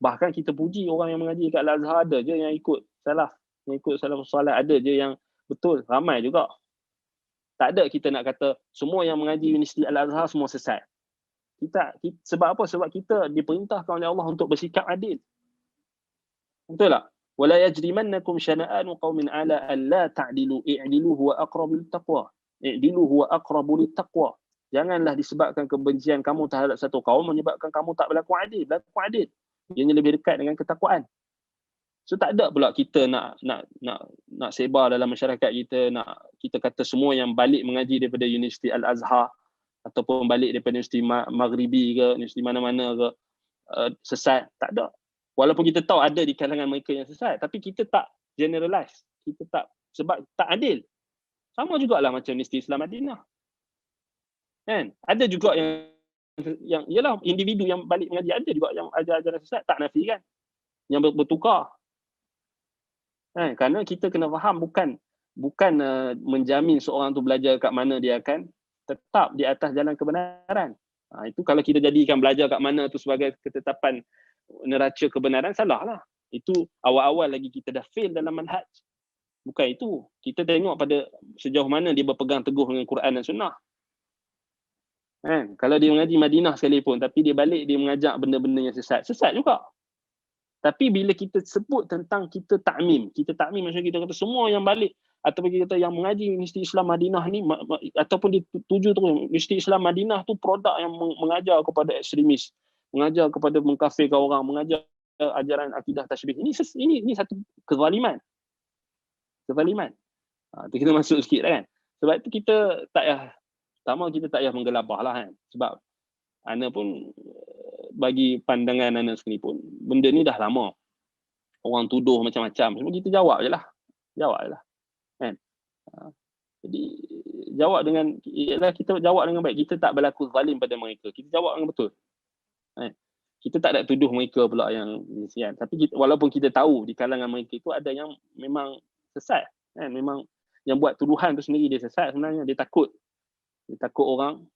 Bahkan kita puji orang yang mengaji dekat Al-Azhar, ada je yang ikut salaf, solat, ada je yang betul, ramai juga. Tak ada kita nak kata semua yang mengaji Universiti Al-Azhar semua sesat. Sebab apa? Sebab kita diperintahkan oleh Allah untuk bersikap adil. Betul tak? Wala yajrimannakum syana'anu qaumin ala an la ta'dilu i'dilu huwa aqrabu littaqwa. I'dilu huwa aqrabu littaqwa. Janganlah disebabkan kebencian kamu terhadap satu kaum menyebabkan kamu tak berlaku adil. Berlaku adil. Ianya lebih dekat dengan ketakwaan. So tak ada pula kita nak sebar dalam masyarakat kita kata semua yang balik mengaji daripada Universiti Al-Azhar ataupun balik daripada Universiti Maghribi ke, Universiti mana-mana ke, sesat. Tak ada. Walaupun kita tahu ada di kalangan mereka yang sesat, tapi kita tak generalize. Kita tak, sebab tak adil. Sama jugalah macam Universiti Islam Madinah. Kan? Ada juga yang ialah individu yang balik mengaji, ada juga yang ajar-ajaran sesat, tak nafikan. Yang bertukar. Kerana kita kena faham bukan menjamin seorang tu belajar kat mana dia akan tetap di atas jalan kebenaran. Itu kalau kita jadikan belajar kat mana tu sebagai ketetapan neraca kebenaran, salah lah. Itu awal-awal lagi kita dah fail dalam manhaj. Bukan itu. Kita tengok pada sejauh mana dia berpegang teguh dengan Quran dan Sunnah. Kalau dia mengaji Madinah sekalipun, tapi dia balik dia mengajak benda-benda yang sesat juga. Tapi bila kita sebut tentang kita takmim maksudnya kita kata semua yang balik ataupun kita kata yang mengaji Universiti Islam Madinah ni ataupun dituju terus Universiti Islam Madinah tu produk yang mengajar kepada ekstremis, mengajar kepada mengkafirkan orang, mengajar ajaran akidah tasybih. Ini satu kezaliman. Kita masuk sikit lah kan. Sebab itu kita tak payah menggelabah lah kan. Sebab Ana pun bagi pandangan Ana sendiri pun benda ni dah lama. Orang tuduh macam-macam. Cuma kita jawab je lah. Kan? Jadi kita jawab dengan baik. Kita tak berlaku zalim pada mereka. Kita jawab dengan betul. Kita tak ada tuduh mereka pula yang sian. Tapi walaupun kita tahu di kalangan mereka itu ada yang memang sesat. Kan? Memang yang buat tuduhan tu sendiri dia sesat sebenarnya. Dia takut orang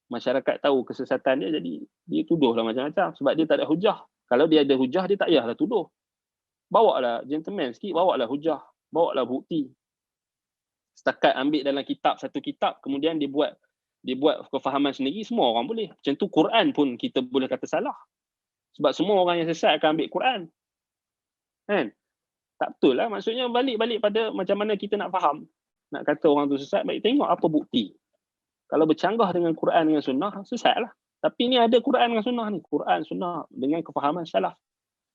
masyarakat tahu kesesatan dia, jadi dia tuduhlah macam-macam sebab dia tak ada hujah. Kalau dia ada hujah, dia tak payahlah tuduh. Bawalah gentleman sikit, bawalah hujah, bawalah bukti. Setakat ambil dalam satu kitab, kemudian dia buat kefahaman sendiri, semua orang boleh. Macam tu Quran pun kita boleh kata salah. Sebab semua orang yang sesat akan ambil Quran. Kan? Tak betul lah. Maksudnya balik pada macam mana kita nak faham. Nak kata orang tu sesat, baik tengok apa bukti. Kalau bercanggah dengan Quran dengan Sunnah, sesatlah. Tapi ni ada Quran dengan Sunnah ni. Quran, Sunnah dengan kefahaman salaf.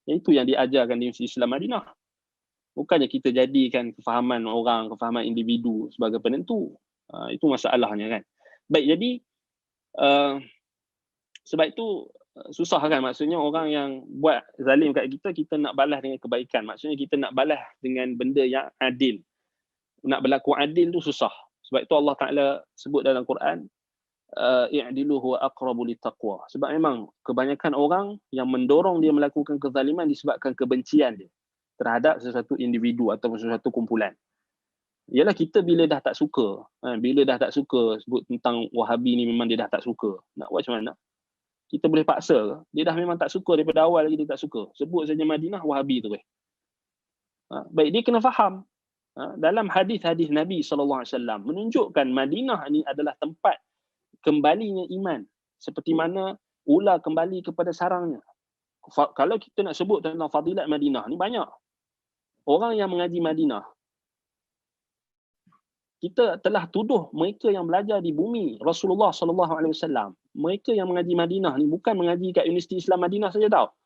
Itu yang diajarkan di Universiti Islam Madinah. Bukannya kita jadikan kefahaman orang, kefahaman individu sebagai penentu. Itu masalahnya kan. Baik, jadi sebab itu susah kan. Maksudnya orang yang buat zalim kat kita nak balas dengan kebaikan. Maksudnya kita nak balas dengan benda yang adil. Nak berlaku adil tu susah. Sebab itu Allah Ta'ala sebut dalam Quran, i'dilu huwa aqrabu littaqwa. Sebab memang kebanyakan orang yang mendorong dia melakukan kezaliman disebabkan kebencian dia terhadap sesuatu individu ataupun sesuatu kumpulan. Ialah kita bila dah tak suka, sebut tentang Wahabi ni memang dia dah tak suka. Nak buat macam mana? Kita boleh paksa ke? Dia dah memang tak suka daripada awal lagi dia tak suka. Sebut saja Madinah, Wahabi tu. Baik, dia kena faham. Dalam hadis-hadis Nabi SAW menunjukkan Madinah ni adalah tempat kembalinya iman. Seperti mana ular kembali kepada sarangnya. Kalau kita nak sebut tentang fadilat Madinah ni banyak. Orang yang mengaji Madinah, kita telah tuduh mereka yang belajar di bumi Rasulullah SAW. Mereka yang mengaji Madinah ni bukan mengaji kat Universiti Islam Madinah saja tau.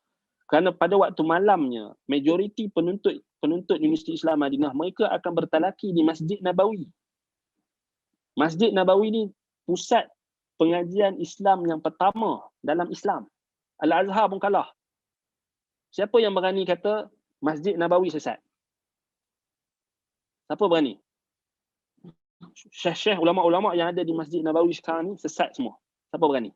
Kerana pada waktu malamnya, majoriti penuntut Universiti Islam Madinah, mereka akan bertalaki di Masjid Nabawi. Masjid Nabawi ni pusat pengajian Islam yang pertama dalam Islam. Al-Azhar pun kalah. Siapa yang berani kata Masjid Nabawi sesat? Siapa berani? Syekh-syekh, ulama-ulama yang ada di Masjid Nabawi sekarang ni sesat semua. Siapa berani?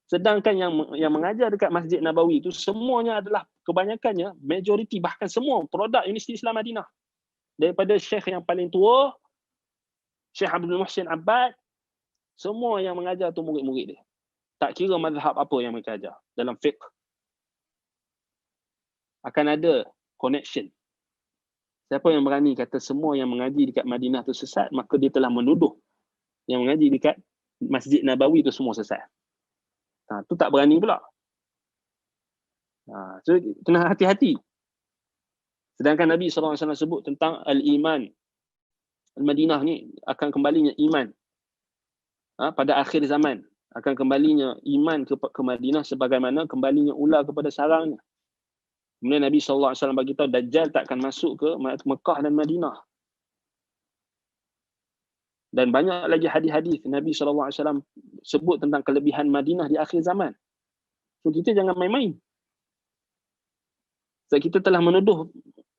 Sedangkan yang mengajar dekat Masjid Nabawi itu semuanya adalah kebanyakannya, majoriti bahkan semua produk Universiti Islam Madinah. Daripada syekh yang paling tua, Syekh Abdul Muhsin Abbad, semua yang mengajar tu murid-murid dia. Tak kira mazhab apa yang mereka ajar dalam fiqh. Akan ada connection. Siapa yang berani kata semua yang mengaji dekat Madinah tu sesat, maka dia telah menuduh yang mengaji dekat Masjid Nabawi tu semua sesat. Tu tak berani pula. So kena hati-hati. Sedangkan Nabi SAW sebut tentang al-iman. Al-Madinah ni akan kembalinya iman. Pada akhir zaman. Akan kembalinya iman ke Madinah sebagaimana kembalinya ular kepada sarangnya. Kemudian Nabi SAW beritahu Dajjal tak akan masuk ke Mekah dan Madinah. Dan banyak lagi hadis-hadis Nabi SAW sebut tentang kelebihan Madinah di akhir zaman. So kita jangan main-main. So kita telah menuduh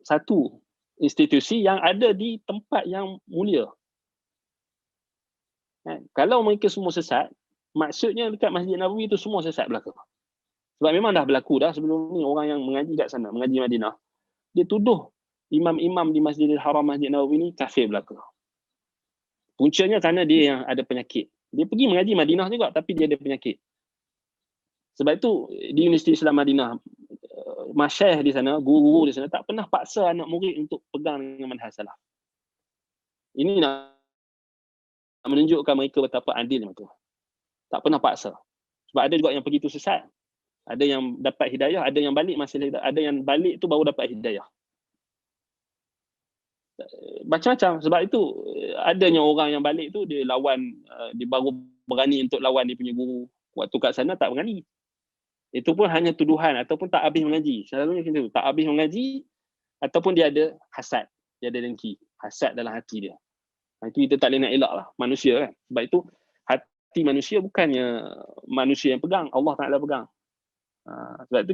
satu institusi yang ada di tempat yang mulia. Kalau mereka semua sesat, maksudnya dekat Masjid Nabawi itu semua sesat belaka. Sebab memang dah berlaku dah sebelum ni, orang yang mengaji kat sana, mengaji Madinah, dia tuduh imam-imam di Masjidil Haram, Masjid Nabawi ni kafir belaka. Puncanya kerana dia yang ada penyakit. Dia pergi mengaji Madinah juga tapi dia ada penyakit. Sebab itu di Universiti Islam Madinah, masyayikh di sana, guru-guru di sana tak pernah paksa anak murid untuk pegang dengan manhaj salaf. Ini nak menunjukkan mereka betapa adil mereka. Tak pernah paksa. Sebab ada juga yang pergi tu sesat. Ada yang dapat hidayah, ada yang balik masih hidayah. Ada yang balik tu baru dapat hidayah. Macam-macam. Sebab itu adanya orang yang balik tu dia lawan, dia baru berani untuk lawan dia punya guru. Waktu kat sana tak berani. Itu pun hanya tuduhan ataupun tak habis mengaji. Selalunya kita tak habis mengaji ataupun dia ada hasad, dia ada dengki, hasad dalam hati dia. Itu kita tak boleh nak elak lah, manusia kan. Sebab itu hati manusia bukannya manusia yang pegang, Allah Ta'ala pegang. Sebab itu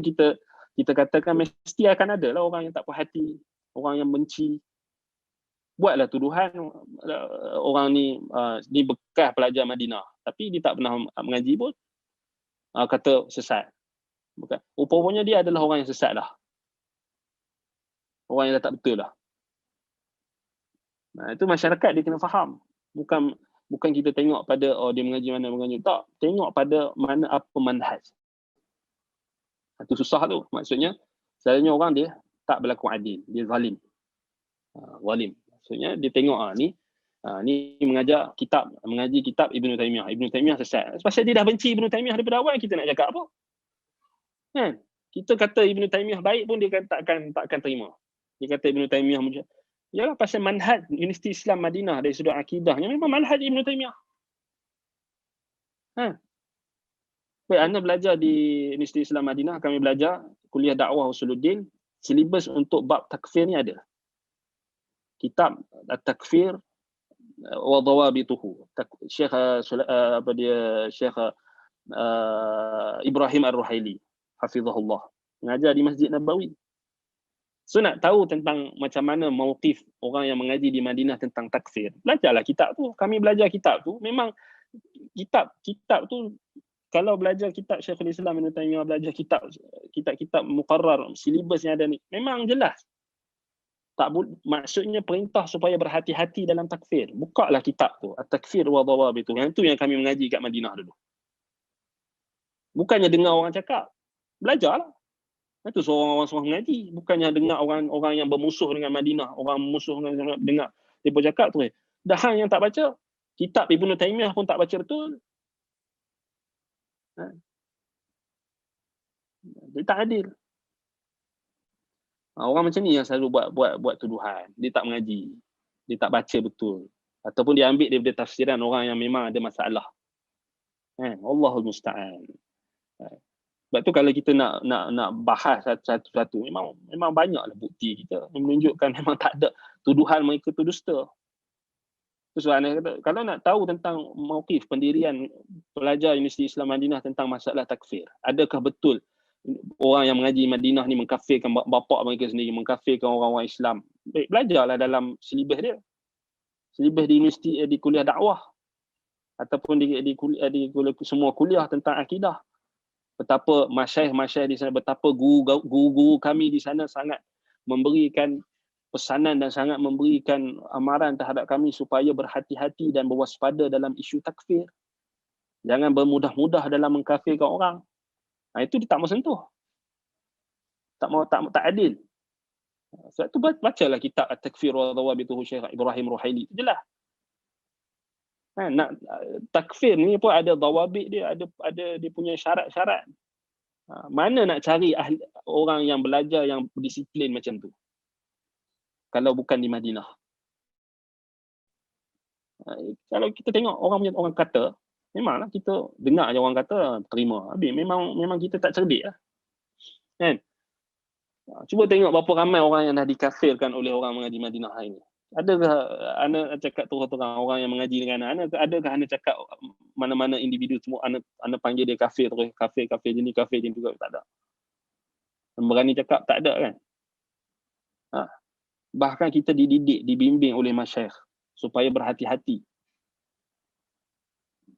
kita katakan mesti akan ada lah orang yang tak puas hati, orang yang benci. Buatlah tuduhan orang ni bekas pelajar Madinah tapi dia tak pernah mengaji pun, kata sesat. Bukan. Rupanya dia adalah orang yang sesat lah. Orang yang dah tak betul lah. Itu masyarakat dia kena faham. Bukan kita tengok pada dia mengaji mana, mengaji. Tak. Tengok pada mana apa manhaj. Itu susah tu. Maksudnya, selalunya orang dia tak berlaku adil. Dia zalim. Zalim. Maksudnya dia tengok ni mengajar kitab, mengaji kitab Ibn Taymiyah. Ibn Taymiyah sesat. Pasal dia dah benci Ibn Taymiyah daripada awal, kita nak cakap apa? Kan? Kita kata Ibn Taymiyah baik pun dia takkan terima. Dia kata Ibn Taymiyah macam, yalah pasal manhaj Universiti Islam Madinah dari sudut akidahnya memang manhaj Ibn Taymiyah. Baik, anda belajar di Universiti Islam Madinah, kami belajar kuliah dakwah Usuluddin, silibus untuk bab takfir ni ada. Kitab At-Takfir wa Dawabituhu. Syekh Syekh Ibrahim Ar-Ruhaili hafizahullah mengajar di Masjid Nabawi. So nak tahu tentang macam mana mauqif orang yang mengaji di Madinah tentang takfir, belajarlah kitab tu. Kami belajar kitab tu, memang kitab tu, kalau belajar kitab Syekhul Islam Ibn Taymiyah, belajar kitab muqarrar, silibus yang ada ni, memang jelas. Maksudnya perintah supaya berhati-hati dalam takfir. Bukalah kitab tu, At-Takfir wa Dawabituh. Yang tu yang kami mengaji kat Madinah dulu. Bukannya dengar orang cakap, belajarlah. Itu seorang orang mengaji. Bukannya dengar orang yang bermusuh dengan Madinah, orang musuh dengan dengar dia bercakap tu. Dah hang yang tak baca kitab Ibn Taymiyah pun tak baca betul. Dia tak adil. Orang macam ni yang selalu buat tuduhan. Dia tak mengaji. Dia tak baca betul. Ataupun dia ambil daripada tafsiran orang yang memang ada masalah. Allahul musta'an. Sebab tu kalau kita nak bahas satu-satu, memang banyaklah bukti kita yang menunjukkan memang tak ada tuduhan mereka tu dusta. Terus anda kata, kalau nak tahu tentang mauqif pendirian pelajar Universiti Islam Madinah tentang masalah takfir, adakah betul orang yang mengaji Madinah ni mengkafirkan bapa mereka sendiri, mengkafirkan orang-orang Islam? Baik, belajarlah dalam silibus dia. Silibus di universiti, di kuliah dakwah ataupun di semua kuliah tentang akidah. Betapa masyayikh di sana, betapa guru-guru kami di sana sangat memberikan pesanan dan sangat memberikan amaran terhadap kami supaya berhati-hati dan berwaspada dalam isu takfir. Jangan bermudah-mudah dalam mengkafirkan orang. Itu dia tak mau sentuh. Tak adil. Sebab tu bacalah kitab At-Takfir wa Dawabituhu Syekh Ibrahim Ruhaili. Jelas. Takfir ni pun ada dawabit dia, ada dia punya syarat-syarat. Mana nak cari orang yang belajar yang berdisiplin macam tu kalau bukan di Madinah? Kalau kita tengok orang kata, memanglah kita dengar je orang kata, terima. Habis memang kita tak cerdik lah. Kan? Cuba tengok berapa ramai orang yang dah dikafirkan oleh orang mengaji Madinah hari ni. Adakah anda cakap terang-terang orang yang mengaji dengan anda, adakah anda cakap mana-mana individu semua anda panggil dia kafir terus, kafir jenis juga? Tak ada. Berani cakap tak ada kan? Bahkan kita dididik, dibimbing oleh masyayikh supaya berhati-hati.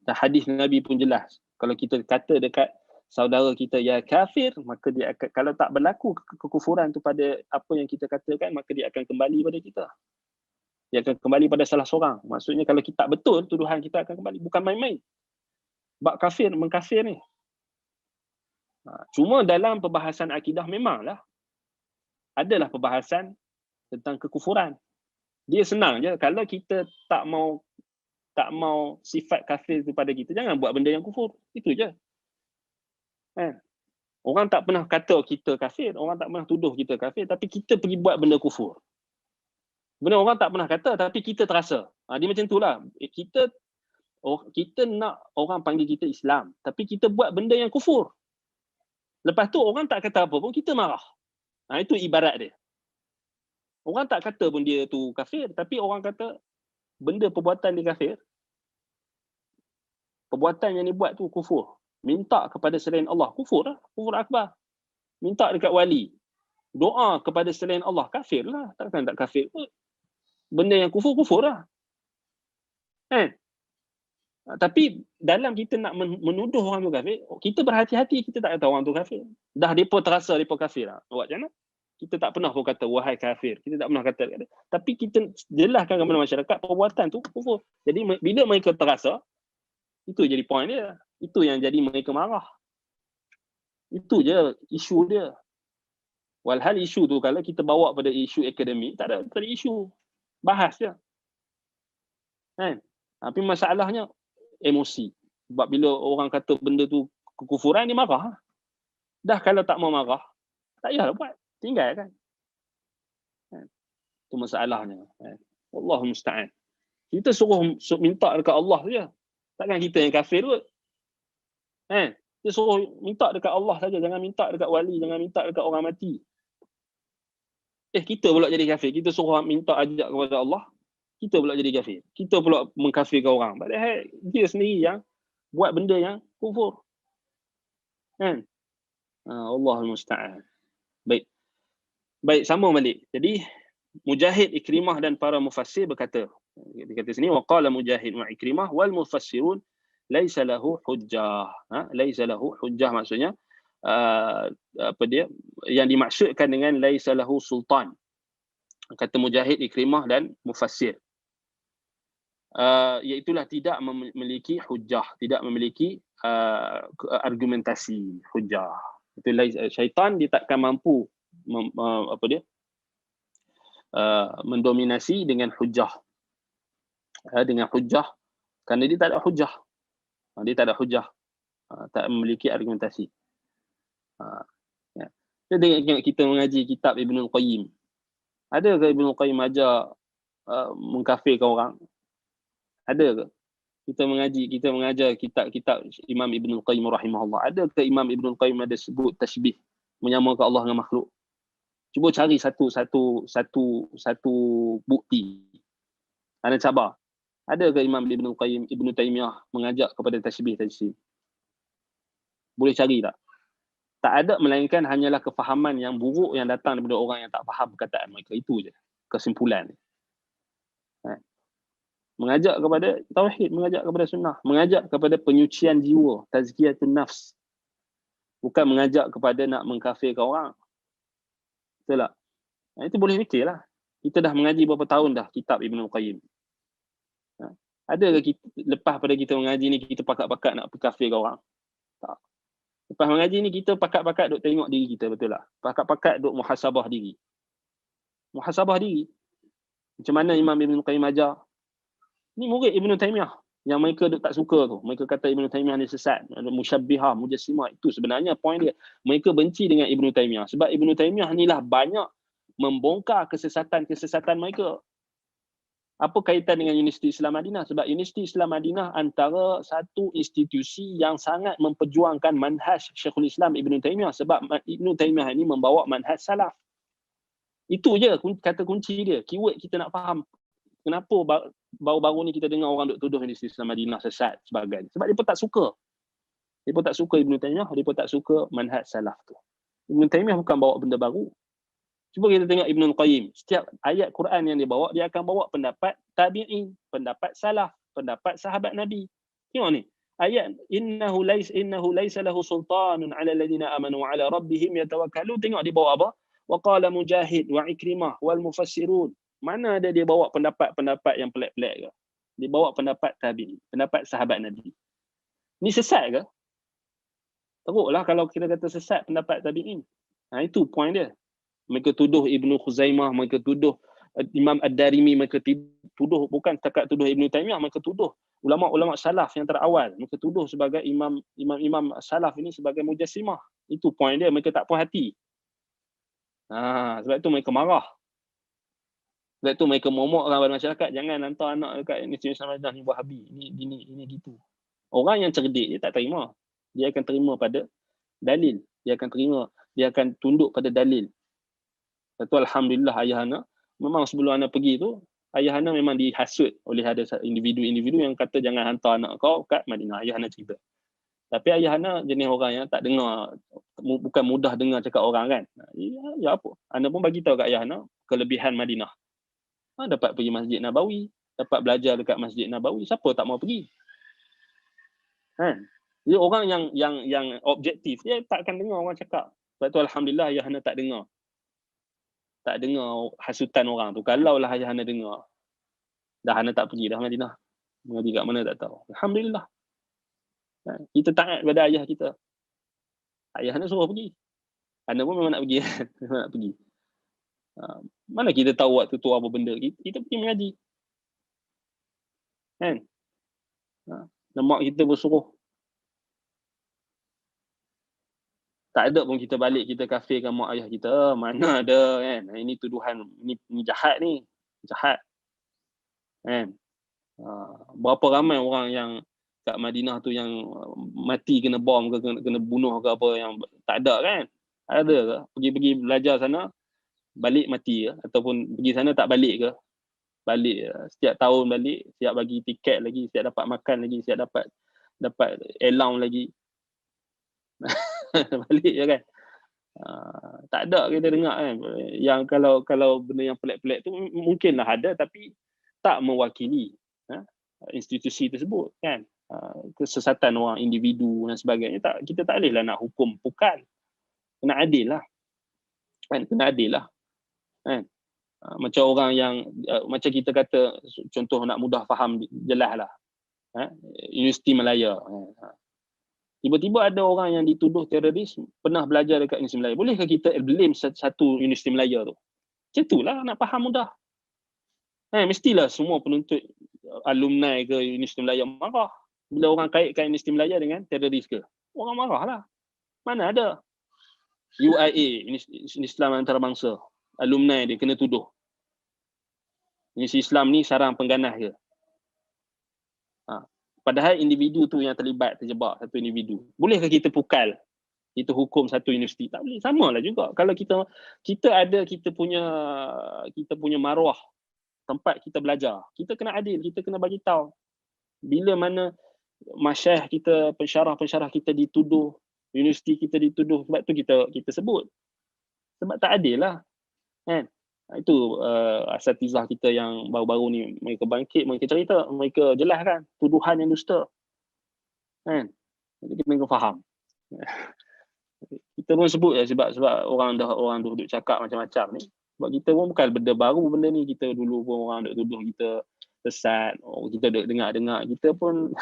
Dan hadis Nabi pun jelas. Kalau kita kata dekat saudara kita ya kafir, maka dia akan, kalau tak berlaku kekufuran tu pada apa yang kita katakan, maka dia akan kembali pada kita. Dia akan kembali pada salah seorang. Maksudnya kalau kita tak betul, tuduhan kita akan kembali. Bukan main-main. Bab kafir, mengkafir ni. Cuma dalam perbahasan akidah memanglah adalah perbahasan tentang kekufuran. Dia senang je. Kalau kita tak mau sifat kafir tu pada kita, jangan buat benda yang kufur. Itu je. Orang tak pernah kata kita kafir, orang tak pernah tuduh kita kafir, tapi kita pergi buat benda kufur. Benda orang tak pernah kata, tapi kita terasa. Dia macam itulah. Kita nak orang panggil kita Islam, tapi kita buat benda yang kufur. Lepas tu orang tak kata apa pun, kita marah. Itu ibarat dia. Orang tak kata pun dia tu kafir, tapi orang kata benda perbuatan dia kafir. Perbuatan yang dia buat tu kufur. Minta kepada selain Allah, kufur lah. Kufur akbar. Minta dekat wali. Doa kepada selain Allah, kafir lah. Takkan tak kafir pun. Benda yang kufur lah. Tapi dalam kita nak menuduh orang tu kafir, kita berhati-hati, kita tak kata orang tu kafir. Dah mereka terasa mereka kafir lah. Buat macam mana? Kita tak pernah pun kata wahai kafir. Kita tak pernah kata. Tapi kita jelaskan kepada masyarakat perbuatan tu kufur. Jadi bila mereka terasa, itu jadi point dia. Itu yang jadi mereka marah. Itu je isu dia. Walhal isu tu kalau kita bawa pada isu akademik, tak ada isu. Bahas je. Tapi masalahnya emosi. Sebab bila orang kata benda tu kekufuran, dia marah. Dah kalau tak mau marah, tak payahlah buat. Tinggalkan. Itu masalahnya. Wallahu musta'an. Kita suruh minta dekat Allah saja. Takkan kita yang kafir kot. Kita suruh minta dekat Allah saja. Jangan minta dekat wali. Jangan minta dekat orang mati. Kita pula jadi kafir. Kita suruh minta ajak kepada Allah. Kita pula jadi kafir. Kita pula mengkafirkan orang. Padahal dia sendiri yang buat benda yang kufur. Allahul musta'an. Baik, sambung balik. Jadi Mujahid, Ikrimah dan para mufassir berkata, dia kata sini waqala Mujahid wa Ikrimah wal mufassirun laisa lahu hujjah. Laisa lahu hujjah maksudnya apa dia? Yang dimaksudkan dengan laisa lahu sultan. Kata Mujahid, Ikrimah dan mufassir. Iaitulah tidak memiliki hujjah, tidak memiliki argumentasi hujjah. Itulah syaitan dia takkan mampu mendominasi dengan hujjah. Dengan hujjah kerana dia tak ada hujjah. Dia tak ada hujjah. Tak memiliki argumentasi. Jadi kita mengaji kitab Ibnul Qayyim. Ada ke Ibnul Qayyim ajar mengkafirkan orang? Ada ke? Kita mengajar kitab-kitab Imam Ibnul Qayyim rahimahullah. Ada ke Imam Ibnul Qayyim ada sebut tasbih, menyamakan Allah dengan makhluk? Cuba cari satu bukti. Anda cabar. Ada ke Imam Ibnul Qayyim, Ibnu Taimiyah mengajak kepada tasbih? Boleh cari tak? Tak ada, melainkan hanyalah kefahaman yang buruk yang datang daripada orang yang tak faham perkataan mereka. Itu je kesimpulan. Mengajak kepada tauhid, mengajak kepada sunnah, mengajak kepada penyucian jiwa, tazkiyatun nafs. Bukan mengajak kepada nak mengkafirkan orang. Betul tak? Itu boleh fikirlah. Kita dah mengaji berapa tahun dah kitab Ibnul Qayyim. Ada ke kita, lepas pada kita mengaji ni kita pakat-pakat nak kafirkan orang? Tak. Lepas mengaji ni kita pakat-pakat duk tengok diri kita, betul tak? Pakat-pakat duk muhasabah diri. Muhasabah diri. Macam mana Imam Ibnul Qayyim ajar? Ni murid Ibnu Taimiyah yang mereka tak suka tu. Mereka kata Ibnu Taimiyah ni sesat, musyabbihah, mujassimah. Itu sebenarnya poin dia. Mereka benci dengan Ibnu Taimiyah sebab Ibnu Taimiyah ni lah banyak membongkar kesesatan-kesesatan mereka. Apa kaitan dengan Universiti Islam Madinah? Sebab Universiti Islam Madinah antara satu institusi yang sangat memperjuangkan manhaj Syekhul Islam Ibnu Taimiyah sebab Ibnu Taimiyah ini membawa manhaj salaf. Itu je kata kunci dia. Keyword kita nak faham. Kenapa baru-baru ni kita dengar orang duk tuduh Universiti Islam Madinah sesat sebagainya. Sebab mereka tak suka. Mereka tak suka Ibnu Taimiyah, mereka tak suka manhaj salaf tu. Ibnu Taimiyah bukan bawa benda baru. Cuba kita tengok Ibnul Qayyim. Setiap ayat Quran yang dia bawa, dia akan bawa pendapat tabi'in, pendapat salaf, pendapat sahabat Nabi. Tengok ni. ayat innahu laisa lahu sultanun 'ala alladhina amanu 'ala rabbihim yatawakkalun. Tengok dia bawa apa? Wa qala Mujahid wa Ikrimah wal mufassirun. Mana ada dia bawa pendapat-pendapat yang pelik-pelik ke? Dia bawa pendapat tabi'in, pendapat sahabat Nabi. Ni sesat ke? Teruklah kalau kita kata sesat pendapat tabi'in. Itu point dia. Mereka tuduh Ibnu Khuzaimah, mereka tuduh Imam Ad-Darimi, mereka tuduh, bukan setakat tuduh Ibnu Taimiyah, mereka tuduh ulama-ulama salaf yang terawal, mereka tuduh sebagai imam salaf ini sebagai mujassimah. Itu point dia, mereka tak puas hati. Sebab itu mereka marah. Sebab itu mereka momokkan pada masyarakat, jangan hantar anak dekat Institusi Islam Madinah ni Wahabi, ini gitu. Orang yang cerdik dia tak terima. Dia akan terima pada dalil. Dia akan tunduk pada dalil. Itu alhamdulillah ayah anak, memang sebelum anak pergi tu, ayah anak memang dihasut oleh ada individu-individu yang kata jangan hantar anak kau kat Madinah. Ayah anak cerita. Tapi ayah anak jenis orang yang tak dengar, bukan mudah dengar cakap orang kan. Ya apa? Anak pun bagi tahu kat ayah anak kelebihan Madinah. Dapat pergi Masjid Nabawi, dapat belajar dekat Masjid Nabawi. Siapa tak mau pergi? Kan? Jadi orang yang objektif, dia tak akan dengar orang cakap. Sebab tu alhamdulillah ayah anak tak dengar hasutan orang tu. Kalaulah ayah anda dengar, dah anda tak pergi dah Madinah. Pergi kat mana tak tahu. Alhamdulillah. Kita taat pada ayah kita. Ayah anda suruh pergi. Anda pun memang nak pergi. Memang nak pergi. Mana kita tahu waktu tu apa benda. Kita pergi mengaji. Kan? Dan mak kita bersuruh. Tak ada pun kita balik, kita kafirkan mak ayah kita. Mana ada kan. Ini tuduhan, ini jahat ni. Jahat. Kan? Berapa ramai orang yang kat Madinah tu yang mati kena bom ke, kena bunuh ke apa, yang tak ada kan. Ada ke? Pergi belajar sana, balik mati ke? Ataupun pergi sana tak balik ke? Balik. Setiap tahun balik, siap bagi tiket lagi, siap dapat makan lagi, siap dapat allowance lagi. Balik je kan. Tak ada kita dengar kan. Yang kalau benda yang pelik-pelik tu mungkinlah ada, tapi tak mewakili institusi tersebut kan. Kesesatan orang, individu dan sebagainya. Kita tak bolehlah nak hukum pukal. Kena adil lah kan. Kena adil lah kan. Macam orang yang macam kita kata, contoh nak mudah faham, jelas lah, Universiti Malaya. Tiba-tiba ada orang yang dituduh teroris pernah belajar dekat Universiti Malaya. Bolehkah kita blame satu Universiti Malaya tu? Macam itulah nak faham mudah. Mestilah semua penuntut alumni ke Universiti Malaya marah bila orang kaitkan Universiti Malaya dengan teroris ke. Orang marah lah. Mana ada UIA, Islam Antarabangsa, alumni dia kena tuduh Universiti Islam ni sarang pengganas ke. Padahal individu tu yang terjebak satu individu. Bolehkah kita pukal, kita hukum satu universiti? Tak boleh. Samalah juga. Kalau kita ada kita punya maruah, tempat kita belajar, kita kena adil, kita kena bagi tahu. Bila mana masyayikh kita, pensyarah-pensyarah kita dituduh, universiti kita dituduh, sebab tu kita sebut. Sebab tak adil lah. Kan? Itu asatizah kita yang baru-baru ni, mereka bangkit, mereka cerita, mereka jelaskan tuduhan yang dusta kan. Jadi kita kena faham. Kita pun sebut sebab orang duduk cakap macam-macam ni. Sebab kita pun bukan benda baru benda ni. Kita dulu pun orang duk tuduh kita sesat, kita duk dengar-dengar, kita pun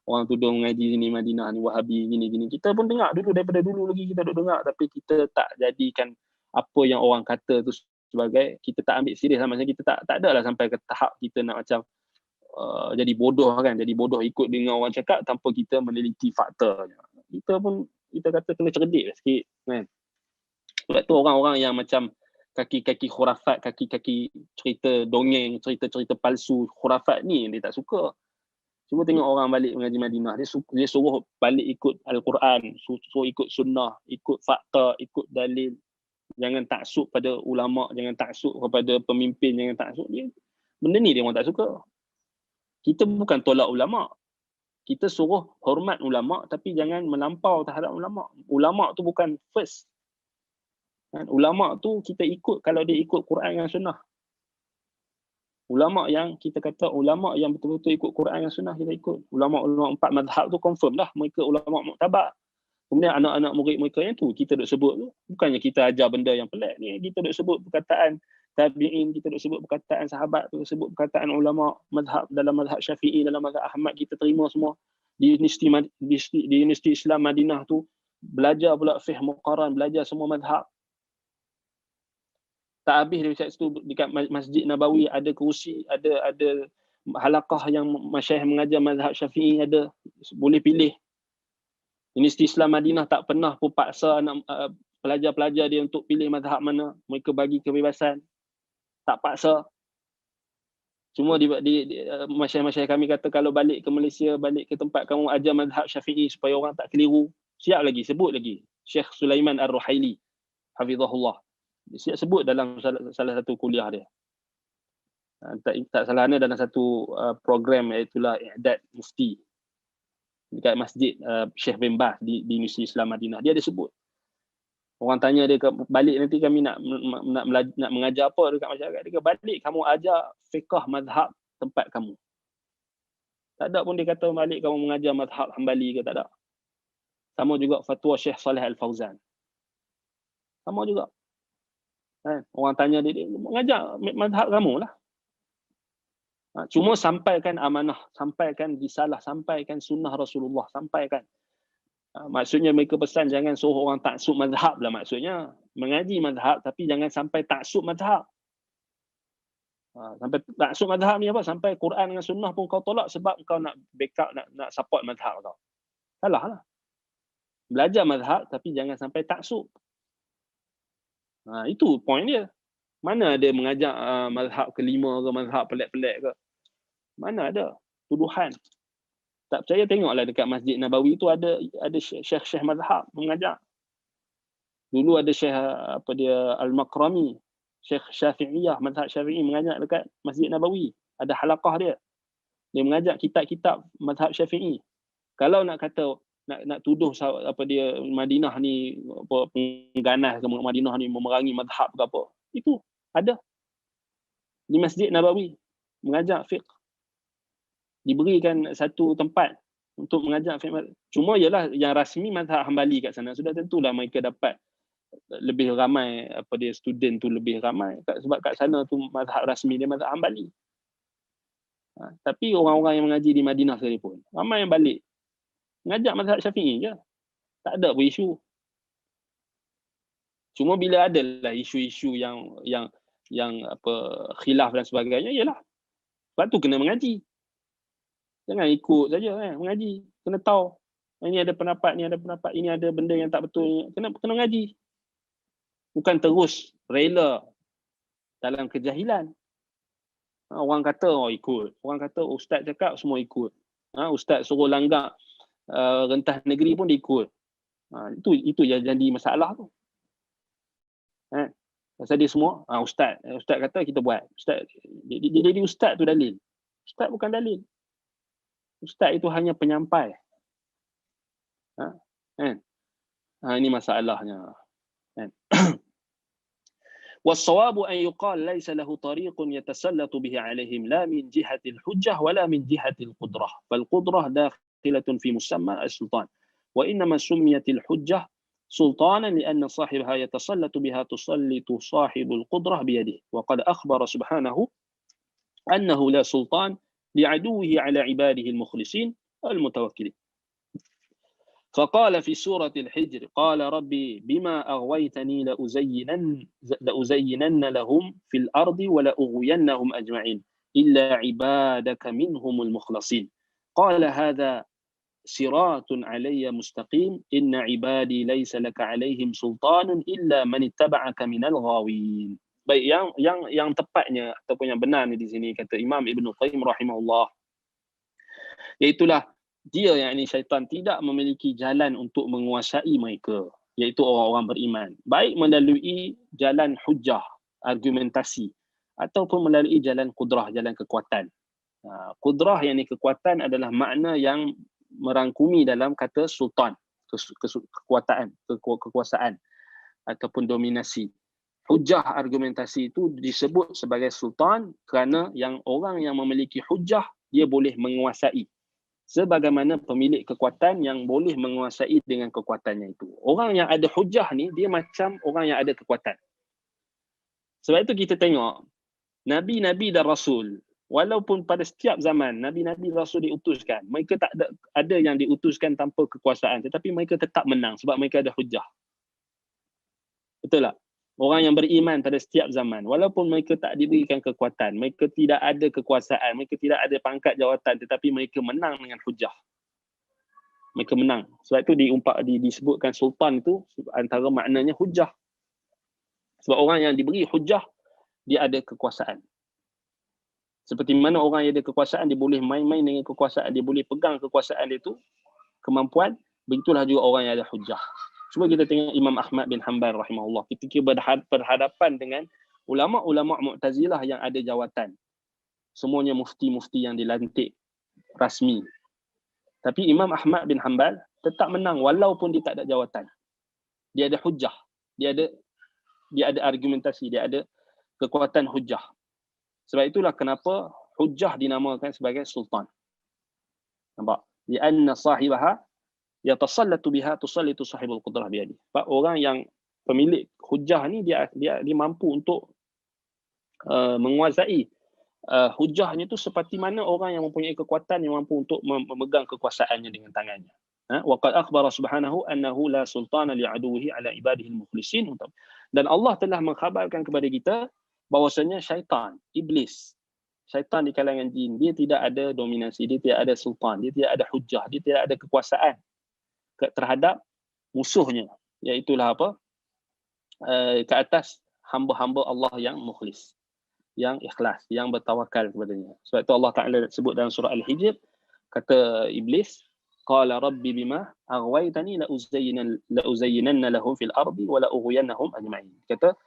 orang tuduh mengaji sini Madinah ni Wahabi gini-gini, kita pun dengar daripada dulu lagi kita duk dengar, tapi kita tak jadikan apa yang orang kata tu sebagai, kita tak ambil serius lah. Maksudnya kita tak adalah sampai ke tahap kita nak macam jadi bodoh kan, jadi bodoh ikut dengan orang cakap tanpa kita meneliti faktanya. Kita kata kena cerdik lah sikit kan. Sebab tu orang-orang yang macam kaki-kaki khurafat, kaki-kaki cerita dongeng, cerita-cerita palsu khurafat ni dia tak suka. Cuba tengok orang balik mengaji Madinah, dia suruh balik ikut Al-Quran, suruh ikut sunnah, ikut fakta, ikut dalil. Jangan taksub pada ulama', jangan taksub kepada pemimpin, jangan taksub dia. Benda ni dia orang tak suka. Kita bukan tolak ulama'. Kita suruh hormat ulama' tapi jangan melampau terhadap ulama'. Ulama' tu bukan first. Ulama' tu kita ikut kalau dia ikut Quran dan sunnah. Ulama yang kita kata ulama yang betul-betul ikut Quran dan Sunnah kita ikut. Ulama-ulama 4 mazhab tu confirm dah mereka ulama muktabar. Kemudian anak-anak murid mereka yang tu kita duk sebut tu, bukannya kita ajar benda yang pelik ni, kita duk sebut perkataan tabi'in, kita duk sebut perkataan sahabat, kita sebut perkataan ulama mazhab dalam mazhab Syafi'i, dalam mazhab Ahmad, kita terima semua. Di Universiti Islam Madinah tu belajar pula fiqh muqaran, belajar semua mazhab. Tak habis dekat situ, dekat Masjid Nabawi ada kerusi, ada halaqah yang masyayikh mengajar mazhab Syafi'i, ada boleh pilih. Universiti Islam Madinah tak pernah pun paksa anak pelajar-pelajar dia untuk pilih mazhab mana. Mereka bagi kebebasan. Tak paksa. Cuma masyayikh kami kata kalau balik ke Malaysia, balik ke tempat kamu ajar mazhab Syafi'i supaya orang tak keliru. Siap lagi, sebut lagi. Syekh Sulaiman Ar-Ruhaili, hafizahullah. Siap sebut dalam salah satu kuliah dia. Tak salahnya dalam satu program iaitulah I'dad Mufti dekat Masjid Syekh bin Baz di Universiti Islam Madinah. Dia ada sebut. Orang tanya dia balik nanti kami nak mengajar apa dekat masyarakat. Dia kata balik kamu ajar fiqh mazhab tempat kamu. Tak ada pun dia kata balik kamu mengajar mazhab Hanbali ke, tak ada. Sama juga fatwa Syekh Saleh Al-Fauzan. Sama juga. Orang tanya dia mengajar mazhab kamu lah. Cuma sampaikan amanah, sampaikan risalah, sampaikan sunnah Rasulullah, sampaikan. Maksudnya mereka pesan jangan suruh orang taksub mazhab lah maksudnya. Mengaji mazhab tapi jangan sampai taksub mazhab. Sampai taksub mazhab ni apa? Sampai Quran dengan sunnah pun kau tolak sebab kau nak backup, nak support mazhab kau. Salah lah. Belajar mazhab tapi jangan sampai taksub. Itu point dia. Mana ada mengajak mazhab kelima ke, mazhab pelik-pelik ke. Mana ada tuduhan. Tak percaya tengoklah dekat Masjid Nabawi tu ada syekh-syekh mazhab mengajar. Dulu ada syekh Al-Makrami, syekh Syafi'iyah, mazhab Syafi'i mengajar dekat Masjid Nabawi. Ada halaqah dia. Dia mengajar kitab-kitab mazhab Syafi'i. Kalau nak kata nak tuduh Madinah ni pengganas ke Madinah ni memerangi mazhab ke apa, itu ada di Masjid Nabawi mengajar fiqh. Diberikan satu tempat untuk mengajar fiqh. Cuma ialah yang rasmi mazhab Hanbali kat sana, sudah tentulah mereka dapat lebih ramai student tu lebih ramai sebab kat sana tu mazhab rasmi dia mazhab Hanbali. Tapi orang-orang yang mengaji di Madinah sekalipun ramai yang balik mengajar mazhab Syafi'i je. Tak ada pun isu. Cuma bila adalah isu-isu yang khilaf dan sebagainya, ialah sebab tu kena mengaji. Jangan ikut saja mengaji. Kena tahu. Ini ada pendapat, ini ada benda yang tak betul. Kena mengaji. Bukan terus rela dalam kejahilan. Orang kata ikut. Orang kata ustaz cakap semua ikut. Ustaz suruh langgar rentah negeri pun dia ikut. Itu yang jadi masalah tu. Pasal dia semua ustaz kata kita buat. Ustaz dia jadi ustaz tu dalil. Ustaz bukan dalil. Ustaz itu hanya penyampai. Ini masalahnya. والصواب أن يقال ليس له طريق يتسلط به عليهم لا من جهة الحجة ولا من جهة القدرة فالقدرة داخلة في مسمى السلطان وإنما سميت الحجة سلطانا لأن صاحبها يتسلط بها تسلط صاحب القدرة بيده وقد أخبر سبحانه أنه لا سلطان لعدوه على عباده المخلصين المتوكلين فقال في سورة الحجر قال ربي بما أغويتني لأزينن لهم في الأرض ولأغوينهم أجمعين إلا عبادك منهم المخلصين قال هذا صراط علي مستقيم إن عبادي ليس لك عليهم سلطان إلا من اتبعك من الغاوين. Baik, yang tepatnya ataupun yang benar ni di sini kata Imam Ibn Qayyim rahimahullah, iaitulah dia yang ini syaitan tidak memiliki jalan untuk menguasai mereka, iaitu orang-orang beriman, baik melalui jalan hujah, argumentasi, ataupun melalui jalan kudrah, jalan kekuatan. Kudrah yang ini kekuatan adalah makna yang merangkumi dalam kata sultan, kekuasaan ataupun dominasi. hujah argumentasi itu disebut sebagai sultan kerana orang yang memiliki hujah dia boleh menguasai sebagaimana pemilik kekuatan yang boleh menguasai dengan kekuatannya itu. Orang yang ada hujah ni dia macam orang yang ada kekuatan. Sebab itu kita tengok nabi-nabi dan rasul, walaupun pada setiap zaman nabi-nabi rasul diutuskan, mereka tak ada yang diutuskan tanpa kekuasaan, tetapi mereka tetap menang sebab mereka ada hujah. Betul tak? Orang yang beriman pada setiap zaman, walaupun mereka tak diberikan kekuatan, mereka tidak ada kekuasaan, mereka tidak ada pangkat jawatan, tetapi mereka menang dengan hujah. Mereka menang. Sebab itu disebutkan sultan itu antara maknanya hujah. Sebab orang yang diberi hujah, dia ada kekuasaan. Seperti mana orang yang ada kekuasaan, dia boleh main-main dengan kekuasaan, dia boleh pegang kekuasaan dia itu, kemampuan, begitulah juga orang yang ada hujah. Cuba kita tengok Imam Ahmad bin Hanbal rahimahullah ketika berhadapan dengan ulama-ulama Mu'tazilah yang ada jawatan. Semuanya mufti-mufti yang dilantik rasmi. Tapi Imam Ahmad bin Hanbal tetap menang walaupun dia tak ada jawatan. Dia ada hujah. Dia ada argumentasi, dia ada kekuatan hujah. Sebab itulah kenapa hujah dinamakan sebagai sultan. Nampak? Lianna sahibaha yatasallatu biha tusallitu sahibul qudrah biadi. Orang yang pemilik hujah ni dia mampu untuk menguasai hujahnya tu seperti mana orang yang mempunyai kekuatan yang mampu untuk memegang kekuasaannya dengan tangannya. Wa qad akhbara subhanahu annahu la sultana li'aduwihi ala ibadihi al-mukhlisin. Dan Allah telah mengkhabarkan kepada kita bahawasanya syaitan, iblis, syaitan di kalangan jin, dia tidak ada dominasi, dia tidak ada sultan, dia tidak ada hujah, dia tidak ada kekuasaan terhadap musuhnya, iaitulah ke atas hamba-hamba Allah yang mukhlis, yang ikhlas, yang bertawakal kepadanya. Sebab itu Allah Ta'ala sebut dalam surah Al-Hijr, kata iblis, qala rabbi bima aghwaytani la uzayyinanna lahum fil ardi wa la ughwiyannahum ajma'in. Kata,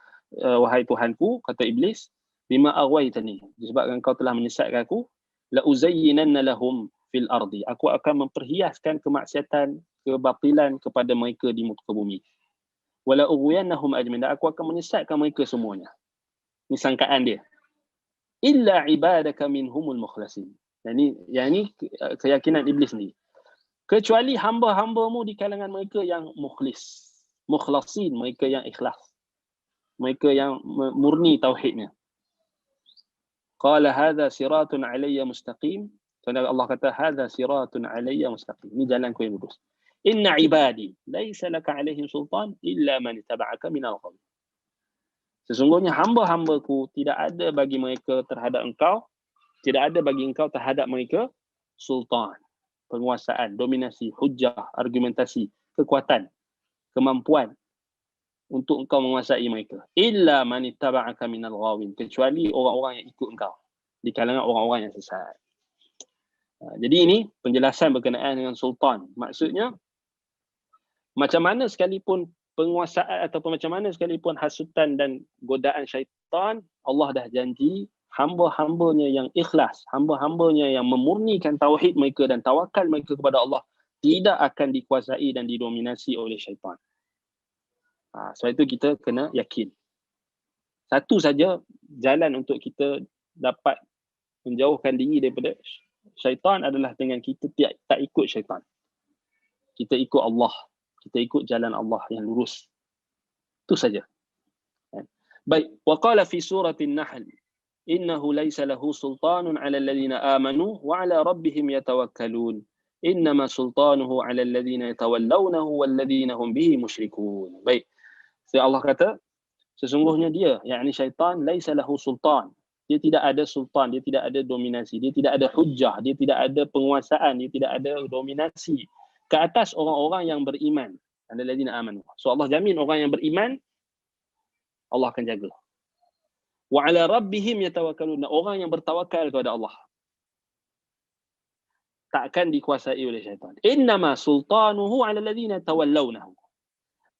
wahai Tuhanku, kata iblis, bima aghwaytani, disebabkan kau telah menyesatkan aku, la uzayyinanna lahum fil ardi, aku akan memperhiaskan kemaksiatan, kebatilan kepada mereka di muka bumi. Wala ughwiyannahum ajmain, aku akan menyesatkan mereka semuanya. Ini sangkaan dia. Illa ibadaka minhumul mukhlasin. Yang ini keyakinan iblis ni. Kecuali hamba-hambamu di kalangan mereka yang mukhlis. Mukhlasin, mereka yang ikhlas. Mereka yang murni tauhidnya. Qala hadha siratun alayya mustaqim. Allah kata hadha siratun alayya mustaqim. Ini jalanku yang lurus. Inna ibadi laisa laka alaihim sultan illa man ittaba'aka minal ghawin. Sesungguhnya hamba-hambaku tidak ada bagi mereka terhadap engkau, tidak ada bagi engkau terhadap mereka sultan, penguasaan, dominasi, hujah, argumentasi, kekuatan, kemampuan untuk engkau menguasai mereka. Illa man ittaba'aka minal ghawin, kecuali orang-orang yang ikut engkau di kalangan orang-orang yang sesat. Jadi ini penjelasan berkenaan dengan sultan. Maksudnya macam mana sekalipun penguasaan ataupun macam mana sekalipun hasutan dan godaan syaitan, Allah dah janji hamba-hambanya yang ikhlas, hamba-hambanya yang memurnikan tauhid mereka dan tawakal mereka kepada Allah tidak akan dikuasai dan didominasi oleh syaitan. Sebab itu kita kena yakin. Satu saja jalan untuk kita dapat menjauhkan diri daripada syaitan adalah dengan kita tak ikut syaitan. Kita ikut Allah. Kita ikut jalan Allah yang lurus. Itu saja. Baik. Wa qala fi suratin Nahl, innahu laysa lahu sultanun 'ala alladhina amanu wa 'ala rabbihim yatawakkalun. Innama sultanuhu 'ala alladhina yatawallawnahu walladhina hum bihi musyrikun. Baik. So Allah kata, sesungguhnya dia, yakni syaitan, laysa lahu sultan. Dia tidak ada sultan, dia tidak ada dominasi, dia tidak ada hujah, dia tidak ada penguasaan, dia tidak ada dominasi ke atas orang-orang yang beriman. Alladzina amanu. So Allah jamin orang yang beriman Allah akan jaga. Wa 'ala rabbihim yatawakkalun. Orang yang bertawakal kepada Allah takkan dikuasai oleh syaitan. Innama sultanuhu 'ala alladzina tawallawnahu.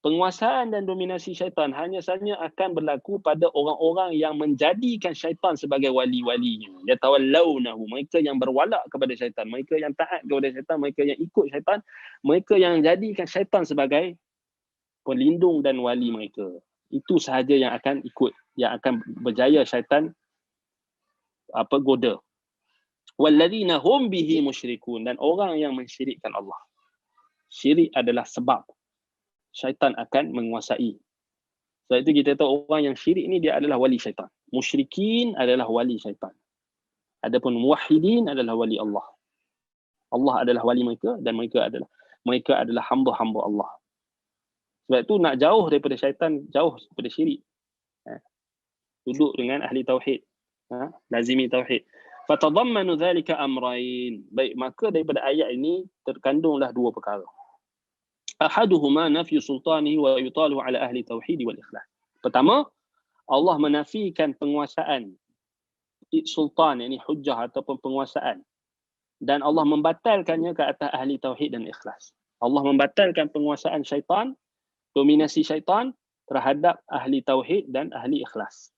Penguasaan dan dominasi syaitan hanya saja akan berlaku pada orang-orang yang menjadikan syaitan sebagai wali-walinya. Yatawallawnahu, mereka yang berwalak kepada syaitan, mereka yang taat kepada syaitan, mereka yang ikut syaitan, mereka yang jadikan syaitan sebagai pelindung dan wali mereka. itu sahaja yang akan ikut, yang akan berjaya syaitan goda. Walladzina hum bihi musyrikun, dan orang yang mensyirikkan Allah. Syirik adalah sebab syaitan akan menguasai. Sebab itu kita tahu orang yang syirik ni dia adalah wali syaitan. Musyrikin adalah wali syaitan. Adapun muwahhidin adalah wali Allah. Allah adalah wali mereka dan mereka adalah hamba-hamba Allah. Sebab itu nak jauh daripada syaitan, jauh daripada syirik. Duduk dengan ahli tauhid. Lazimi tauhid. Fatadammanu dhalika amrayn. Baik, maka daripada ayat ini terkandunglah dua perkara. Ahaduhuma nafyu sultanihi wa yutalu ala ahli tauhid wal ikhlas. Pertama, Allah menafikan penguasaan sultan, yakni hujjah ataupun penguasaan, dan Allah membatalkannya ke atas ahli tauhid dan ikhlas. Allah membatalkan penguasaan syaitan, dominasi syaitan terhadap ahli tauhid dan ahli ikhlas.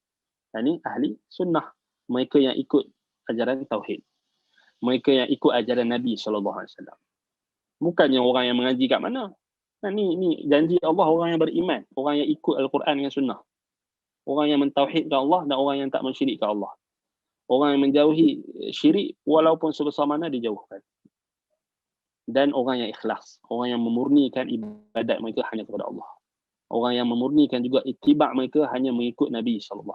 Ini ahli sunnah, mereka yang ikut ajaran tauhid, mereka yang ikut ajaran Nabi SAW. Bukannya orang yang mengaji kat mana. Ni janji Allah orang yang beriman, orang yang ikut Al-Quran dengan sunnah, orang yang mentauhidkan Allah dan orang yang tak mensyirikkan Allah. Orang yang menjauhi syirik walaupun sebesar mana dijauhkan. Dan orang yang ikhlas, orang yang memurnikan ibadat mereka hanya kepada Allah. Orang yang memurnikan juga ittiba' mereka hanya mengikut Nabi SAW.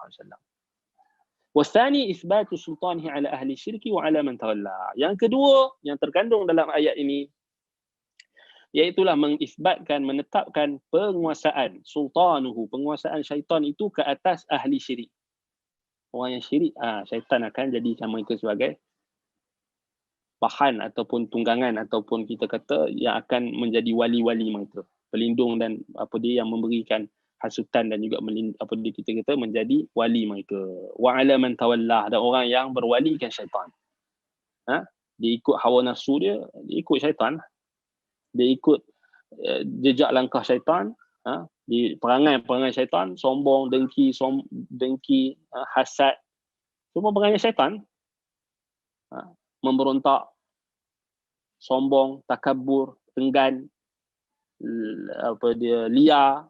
Wasani isbatu sultanihi ala ahli syirki wa ala man tawalla. Yang kedua yang terkandung dalam ayat ini, iaitulah mengisbatkan, menetapkan penguasaan sultanuhu, penguasaan syaitan itu ke atas ahli syirik. Orang yang syirik, syaitan akan jadikan mereka sebagai bahan ataupun tunggangan, ataupun kita kata yang akan menjadi wali-wali mereka, pelindung dan yang memberikan hasutan dan juga kita kata menjadi wali mereka. Wa ala man tawallah, dan orang yang berwalikan syaitan. Dia ikut hawa nafsu dia ikut syaitan. Dia ikut jejak langkah syaitan, di perangai syaitan, sombong, dengki, hasad, semua perangai syaitan. Memberontak, sombong, takabur, enggan, liar,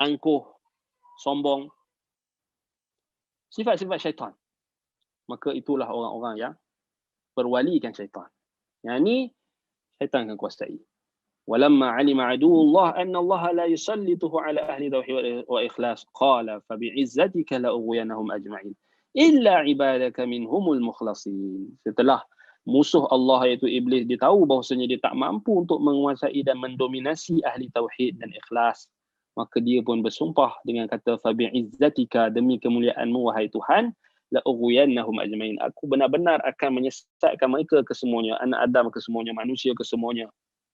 angkuh, sombong, sifat-sifat syaitan. Maka itulah orang-orang yang berwalikan syaitan. Yang ni syaitan akan kuasai. Walamma alima aduwullah anna Allah la yusallituhu ala ahli tauhid wa ikhlas qala fa bi'izzatika la ughwiyannahum ajma'in illa ibadaka minhumul mukhlasin. Setelah musuh Allah iaitu iblis dia tahu bahawasanya dia tak mampu untuk menguasai dan mendominasi ahli tauhid dan ikhlas, maka dia pun bersumpah dengan kata fa bi'izzatika, demi kemuliaanmu wahai Tuhan, la ughwiyannahum ajma'in, aku benar-benar akan menyesatkan mereka kesemuanya, anak Adam kesemuanya, manusia kesemuanya,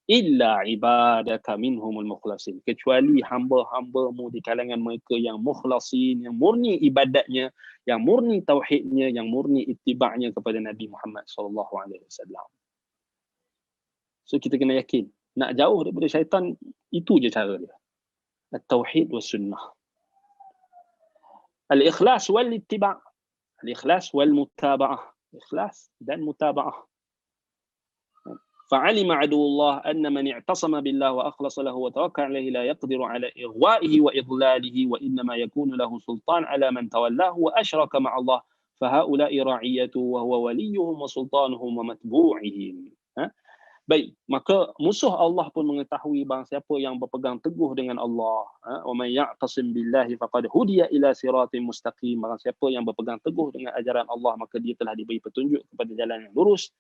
illa ibadaka minhumul mukhlasin, kecuali hamba-hambamu di kalangan mereka yang mukhlasin, yang murni ibadatnya, yang murni tauhidnya, yang murni ittiba'nya kepada Nabi Muhammad SAW. So kita kena yakin, nak jauh daripada syaitan, itu je cara dia. At-tauhid was sunnah. Al-ikhlas wal ittiba'. Al-ikhlas wal mutaba'ah. Ikhlas dan mutaba'ah. فعلم عدو الله أن من اعتصم بالله وأخلص له وتوكل عليه لا يقدر على إغوائه وإضلاله وإنما يكون له سلطان على من تولاه وأشرك مع الله فهؤلاء رعيته وهو وليهم وسلطانهم ومتبوعهم. Baik, maka musuh Allah pun mengetahui barang siapa yang berpegang teguh dengan Allah, wa man ya'tasim billahi faqad hudiya ila siratin mustaqim, barang siapa yang berpegang teguh dengan ajaran Allah maka dia telah diberi petunjuk kepada jalan yang lurus.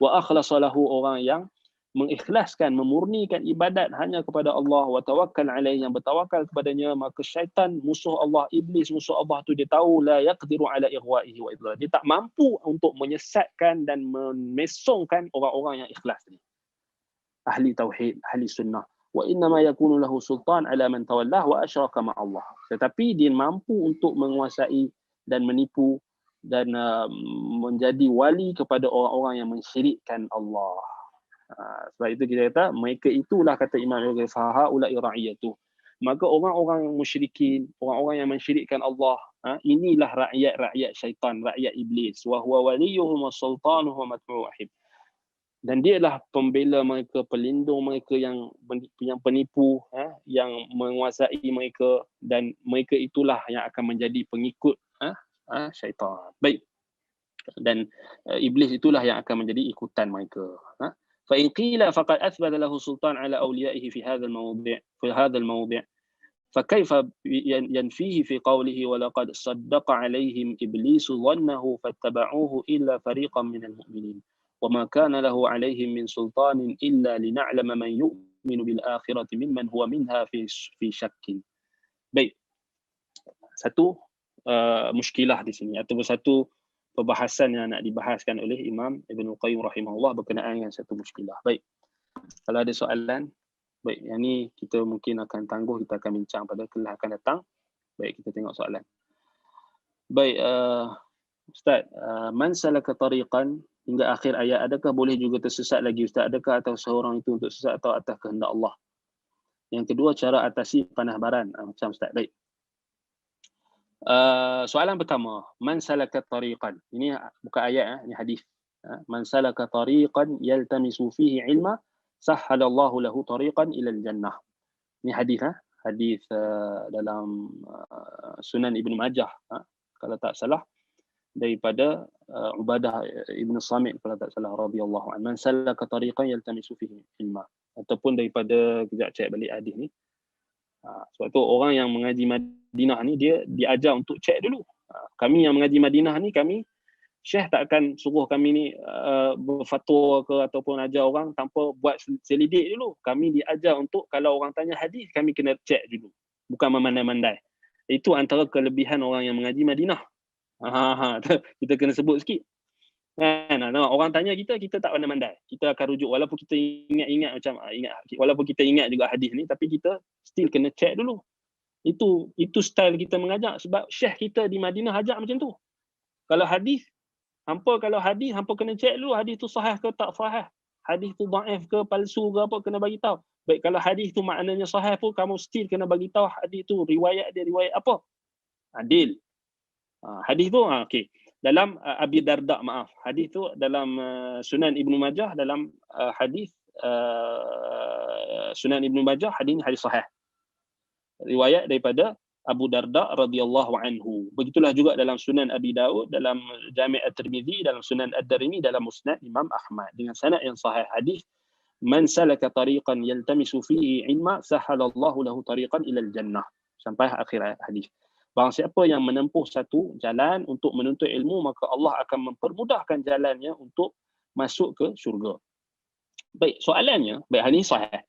Wa akhlasalahu, orang yang mengikhlaskan, memurnikan ibadat hanya kepada Allah, wa tawakkal alaihi, yang bertawakal kepadanya, maka syaitan, musuh Allah, iblis, musuh Allah tu dia tahu la yaqdiru ala ighwaihi wa idlal, dia tak mampu untuk menyesatkan dan memesongkan orang-orang yang ikhlas ni, ahli tauhid, ahli sunnah. Wa innama yakunu lahu sultan ala man tawallah wa asyraka ma Allah, tetapi dia mampu untuk menguasai dan menipu dan menjadi wali kepada orang-orang yang mensyirikkan Allah. Sebab itu kita kata mereka itulah, kata Imam Al-Ghazali, ulai ra'iyatu, maka orang-orang yang musyrikin, orang-orang yang mensyirikkan Allah, inilah rakyat-rakyat syaitan, rakyat iblis. Wa huwa waliyuhum wa sultanuhum wa matbu'uhum. dan dia lah pembela mereka, pelindung mereka yang penipu, yang menguasai mereka, dan mereka itulah yang akan menjadi pengikut syaitan. Baik. Dan iblis itulah yang akan menjadi ikutan mereka. Fa in qila faqad athbata lahu sultan ala awliyaihi fi hadha al-mawdi'. فكيف ينفيه في قوله ولقد صدق عليهم إبليس ظنه فاتبعوه إلا فريقا من المؤمنين وما كان له عليهم من سلطان إلا لنعلم من يؤمن بالآخرة ممن هو منها في شك. Baik, satu muskilah di sini ataupun satu perbahasan yang nak dibahaskan oleh Imam Ibn Qayyim rahimahullah berkenaan dengan satu muskilah. Baik, kalau ada soalan. Baik, yang ni kita mungkin akan tangguh, kita akan bincang pada kelas akan datang. Baik, kita tengok soalan. Baik, Ustaz, man salaka tariqan hingga akhir ayat, adakah boleh juga tersesat lagi Ustaz? Adakah atas seorang itu untuk sesat atau atas kehendak Allah? Yang kedua, cara atasi panah baran. Macam Ustaz, baik. Soalan pertama, man salaka tariqan. Ini bukan ayat, ini hadis. Man salaka tariqan yaltamisu fihi ilma sahhalallahu lahu tariqan ilal jannah. Ini hadis, hadis dalam Sunan Ibnu Majah, kalau tak salah, daripada Ubadah Ibn Samit, kalau tak salah, radhiyallahu anhu. Man salaka tariqan yaltamisu fihi ilma. Ataupun daripada, kejap cek balik hadis ni. Sebab tu orang yang mengaji Madinah ni, dia diajar untuk cek dulu. Kami yang mengaji Madinah ni, kami Syekh tak akan suruh kami ni berfatwa ke ataupun ajar orang tanpa buat selidik dulu. Kami diajar untuk kalau orang tanya hadis, kami kena cek dulu. Bukan memandai-mandai. Itu antara kelebihan orang yang mengaji Madinah. Kita kena sebut sikit. Orang tanya kita tak pandai-mandai. Kita akan rujuk walaupun kita ingat walaupun kita ingat juga hadis ni, tapi kita still kena cek dulu. Itu style kita mengajar, sebab Syekh kita di Madinah ajar macam tu. Kalau hadis hampa kena cek dulu hadis tu sahih ke tak sahih. Hadis tu dhaif ke palsu ke apa, kena bagi tahu. Baik, kalau hadis tu maknanya sahih pun kamu still kena bagi tahu hadis tu riwayat dia riwayat apa. Adil. Hadis tu okey. Dalam Abi Darda, hadis tu dalam Sunan Ibnu Majah, dalam hadis Sunan Ibnu Majah, hadis ni hadis sahih. Riwayat daripada Abu Darda radhiyallahu anhu. Begitulah juga dalam Sunan Abi Daud, dalam Jami' At-Tirmizi, dalam Sunan Ad-Darimi, dalam Musnad Imam Ahmad dengan sanad yang sahih. Hadis man salaka tariqan yaltamisu fihi ilma sahhalallahu lahu tariqan ilal jannah, sampai akhir hadis. Barang siapa yang menempuh satu jalan untuk menuntut ilmu, maka Allah akan mempermudahkan jalannya untuk masuk ke syurga. Baik, soalannya, baik, hal ini sahih.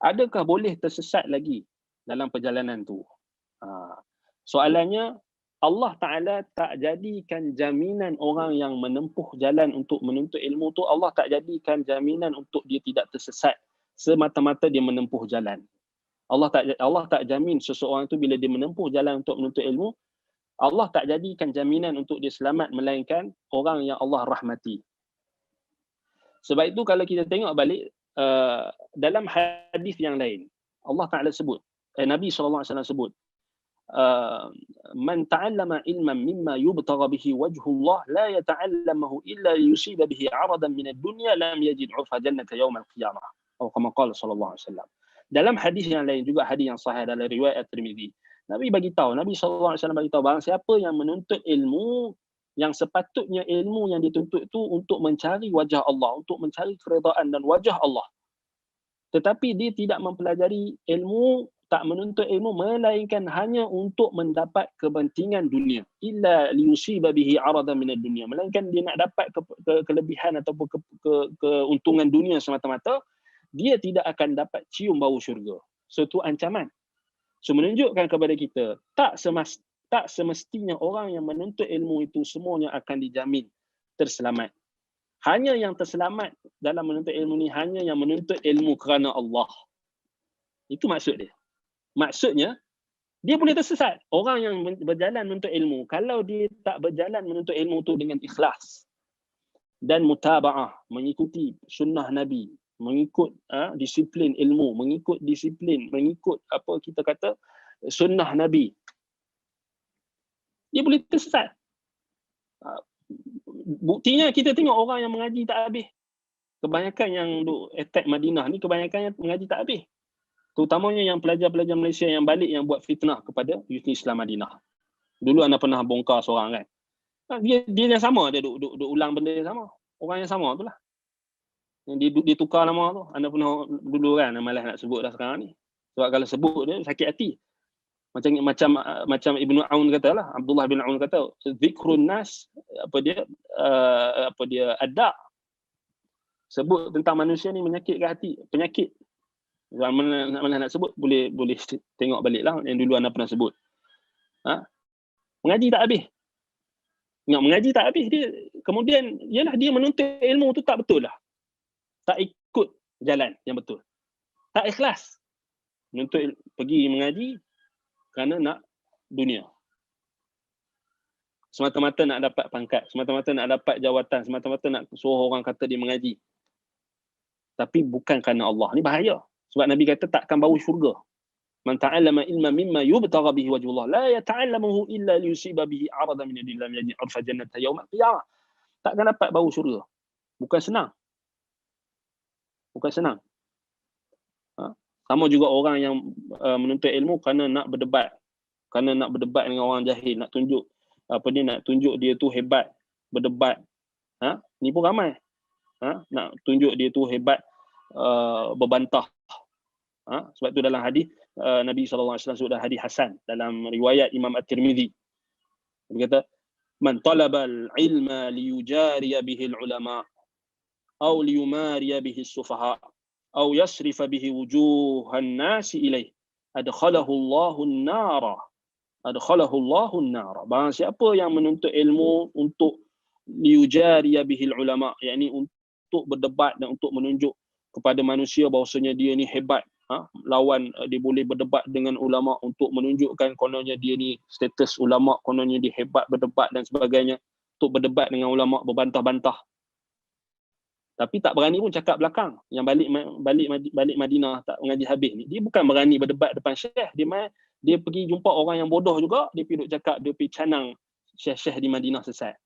Adakah boleh tersesat lagi dalam perjalanan tu? Soalannya, Allah Ta'ala tak jadikan jaminan orang yang menempuh jalan untuk menuntut ilmu tu, Allah tak jadikan jaminan untuk dia tidak tersesat semata-mata dia menempuh jalan. Allah tak jamin seseorang tu bila dia menempuh jalan untuk menuntut ilmu, Allah tak jadikan jaminan untuk dia selamat, melainkan orang yang Allah rahmati. Sebab itu kalau kita tengok balik dalam hadis yang lain, Allah Ta'ala sebut, Nabi SAW sebut, man ta'allama ilman mimma yubtagha bihi wajhullah la yata'allamahu illa yusiba bihi 'aradan min ad-dunya lam yajid 'urfa jannati yawm al-qiyamah, atau kama qala sallallahu alaihi wasallam. Dalam hadis yang lain juga, hadis yang sahih dalam riwayat At-Tirmizi, Nabi sallallahu alaihi wasallam bagi tahu, barang siapa yang menuntut ilmu yang sepatutnya ilmu yang dituntut tu untuk mencari wajah Allah, untuk mencari keredaan dan wajah Allah, tetapi dia tidak mempelajari ilmu, tak menuntut ilmu melainkan hanya untuk mendapat kepentingan dunia, illa liyusiba bihi 'aradan minad dunya, melainkan dia nak dapat kelebihan ataupun keuntungan dunia semata-mata, dia tidak akan dapat cium bau syurga. So itu ancaman. So menunjukkan kepada kita, tak semestinya orang yang menuntut ilmu itu semuanya akan dijamin terselamat. Hanya yang terselamat dalam menuntut ilmu ni hanya yang menuntut ilmu kerana Allah. Itu maksud dia. Maksudnya, dia boleh tersesat. Orang yang berjalan menuntut ilmu, kalau dia tak berjalan menuntut ilmu tu dengan ikhlas dan mutaba'ah, mengikuti sunnah Nabi, mengikut disiplin ilmu, mengikut apa kita kata sunnah Nabi, dia boleh tersesat. Buktinya kita tengok orang yang mengaji tak habis. kebanyakan yang duk attack Madinah ni kebanyakan yang mengaji tak habis. Terutamanya yang pelajar-pelajar Malaysia yang balik yang buat fitnah kepada Universiti Islam Madinah. Dulu anda pernah bongkar seorang kan. Dia yang sama, dia duk ulang benda yang sama. Orang yang sama tu lah. Yang dia tukar nama tu. Anda pernah dulu kan, malas nak sebut dah sekarang ni. Sebab kalau sebut dia sakit hati. Macam Ibnu Aun kata lah, Abdullah bin Aun kata, zikrun nas ada. Sebut tentang manusia ni menyakitkan hati, penyakit. Mana nak sebut boleh tengok balik lah yang dulu anda pernah sebut. Mengaji tak habis. Mengaji tak habis dia. Kemudian ialah dia menuntut ilmu tu tak betul lah. Tak ikut jalan yang betul. Tak ikhlas. Menuntut pergi mengaji kerana nak dunia. Semata-mata nak dapat pangkat, semata-mata nak dapat jawatan, semata-mata nak suruh orang kata dia mengaji. Tapi bukan kerana Allah. Ni bahaya. Sebab Nabi kata takkan bau syurga. Man ta'allama ilma mimma yubtagha bihi wajhullah la yata'allamuhu illa liyusiba bihi 'aradan min adillam yajid 'urfa jannati yawm al-qiyamah. Takkan dapat bau syurga. Bukan senang. Bukan senang. Sama juga orang yang menuntut ilmu kerana nak berdebat. Kerana nak berdebat dengan orang jahil, nak tunjuk nak tunjuk dia tu hebat, berdebat. Ni pun ramai. Nak tunjuk dia tu hebat, berbantah. Sebab tu dalam hadis Nabi SAW sebut dalam hadis Hasan dalam riwayat Imam At-Tirmizi. Dia kata, "Man talabal ilma liyujariya bihi al-ulama aw liyumariya bihi as-sufaha aw yasrifa bihi wujuhan nasi ilaih adkhalahu Allahu an-nara." Adkhalahu Allahu an-nara. Barang siapa yang menuntut ilmu untuk liyujariya bihi al-ulama, yakni untuk berdebat dan untuk menunjuk kepada manusia bahawasanya dia ni hebat, lawan dia boleh berdebat dengan ulama untuk menunjukkan kononnya dia ni status ulama, kononnya dia hebat berdebat dan sebagainya, untuk berdebat dengan ulama, berbantah-bantah. Tapi tak berani pun cakap belakang. Yang balik Madinah tak mengaji habis ni, dia bukan berani berdebat depan syekh, dia pergi jumpa orang yang bodoh juga, dia pergi duk cakap, dia pergi canang syekh-syekh di Madinah sesat.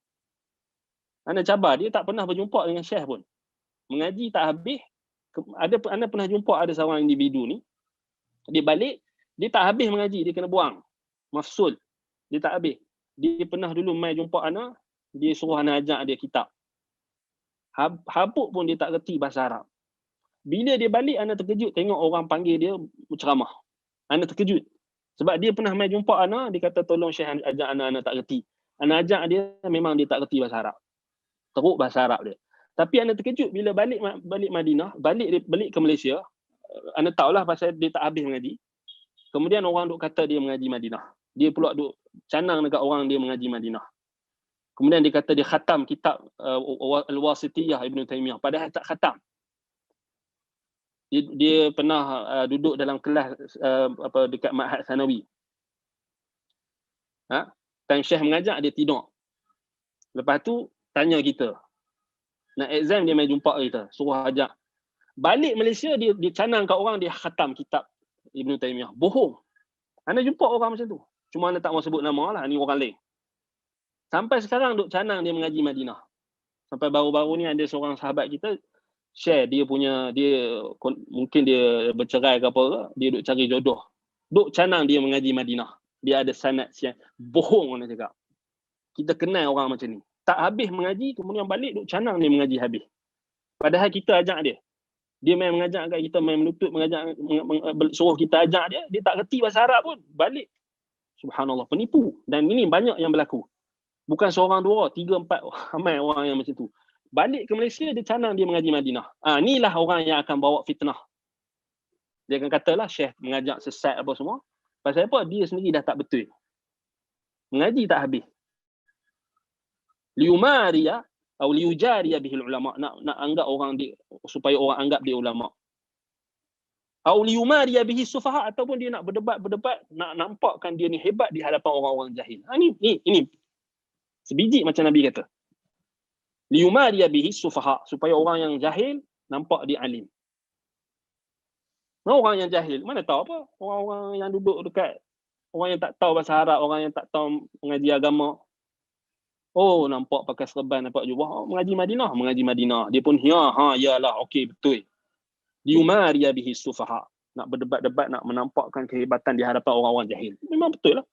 Anda cabar, dia tak pernah berjumpa dengan syekh pun. Mengaji tak habis. Anda pernah jumpa ada seorang individu ni, dia balik, dia tak habis mengaji, dia kena buang. Mafsul. Dia tak habis. Dia pernah dulu mai jumpa ana, dia suruh ana ajak dia kitab. Habuk pun dia tak reti bahasa Arab. Bila dia balik, ana terkejut tengok orang panggil dia ceramah. Ana terkejut. Sebab dia pernah mai jumpa ana, dia kata tolong syekh ajak ana tak reti. Ana ajak dia, memang dia tak reti bahasa Arab. Teruk bahasa Arab dia. Tapi anda terkejut bila balik Madinah, balik ke Malaysia, anda tahulah pasal dia tak habis mengaji. Kemudian orang duk kata dia mengaji Madinah. Dia pula duk canang dekat orang dia mengaji Madinah. Kemudian dia kata dia khatam kitab Al-Wasitiyah Ibn Taymiyah, padahal tak khatam. Dia pernah duduk dalam kelas dekat Ma'had Sanawi. Time syekh mengajak, dia tidur. Lepas tu tanya kita. Nak exam dia main jumpa kita, suruh ajak. Balik Malaysia dia canang kat orang dia khatam kitab Ibn Taymiyah. Bohong. Anda jumpa orang macam tu. Cuma anda tak mau sebut nama lah, ni orang lain. Sampai sekarang duk canang dia mengaji Madinah. Sampai baru-baru ni ada seorang sahabat kita share dia mungkin dia bercerai ke apa, dia duk cari jodoh. Duk canang dia mengaji Madinah. Dia ada sanad siang. Bohong orang cakap. Kita kenal orang macam ni. Tak habis mengaji, kemudian balik duk canang dia mengaji habis. Padahal kita ajak dia. Dia main mengajak kat kita, main menuntut, suruh kita ajak dia, dia tak reti bahasa Arab pun. Balik. Subhanallah, penipu. Dan ini banyak yang berlaku. Bukan seorang, dua, tiga, empat, ramai orang yang macam tu. Balik ke Malaysia, dia canang dia mengaji Madinah. Inilah orang yang akan bawa fitnah. Dia akan katalah syekh mengajak sesat apa semua. Pasal apa? Dia sendiri dah tak betul. Mengaji tak habis. Liumariya atau liujariya bihil ulama, nak anggap orang dia, supaya orang anggap dia ulama. Atau liumariya bihi sufaha, ataupun dia nak berdebat, nak nampakkan dia ni hebat di hadapan orang-orang jahil. Ini sebiji macam Nabi kata. Liumariya bihi sufaha, supaya orang yang jahil nampak dia alim. Orang yang jahil mana tahu apa? Orang-orang yang duduk dekat, orang yang tak tahu bahasa Arab, orang yang tak tahu mengaji agama, Oh, nampak pakai serban, nampak jubah. Oh, mengaji Madinah. Dia pun, yalah, okey, betul. Diumariya bihi sufaha. Nak berdebat-debat, nak menampakkan kehebatan di hadapan orang-orang jahil. Memang betul lah.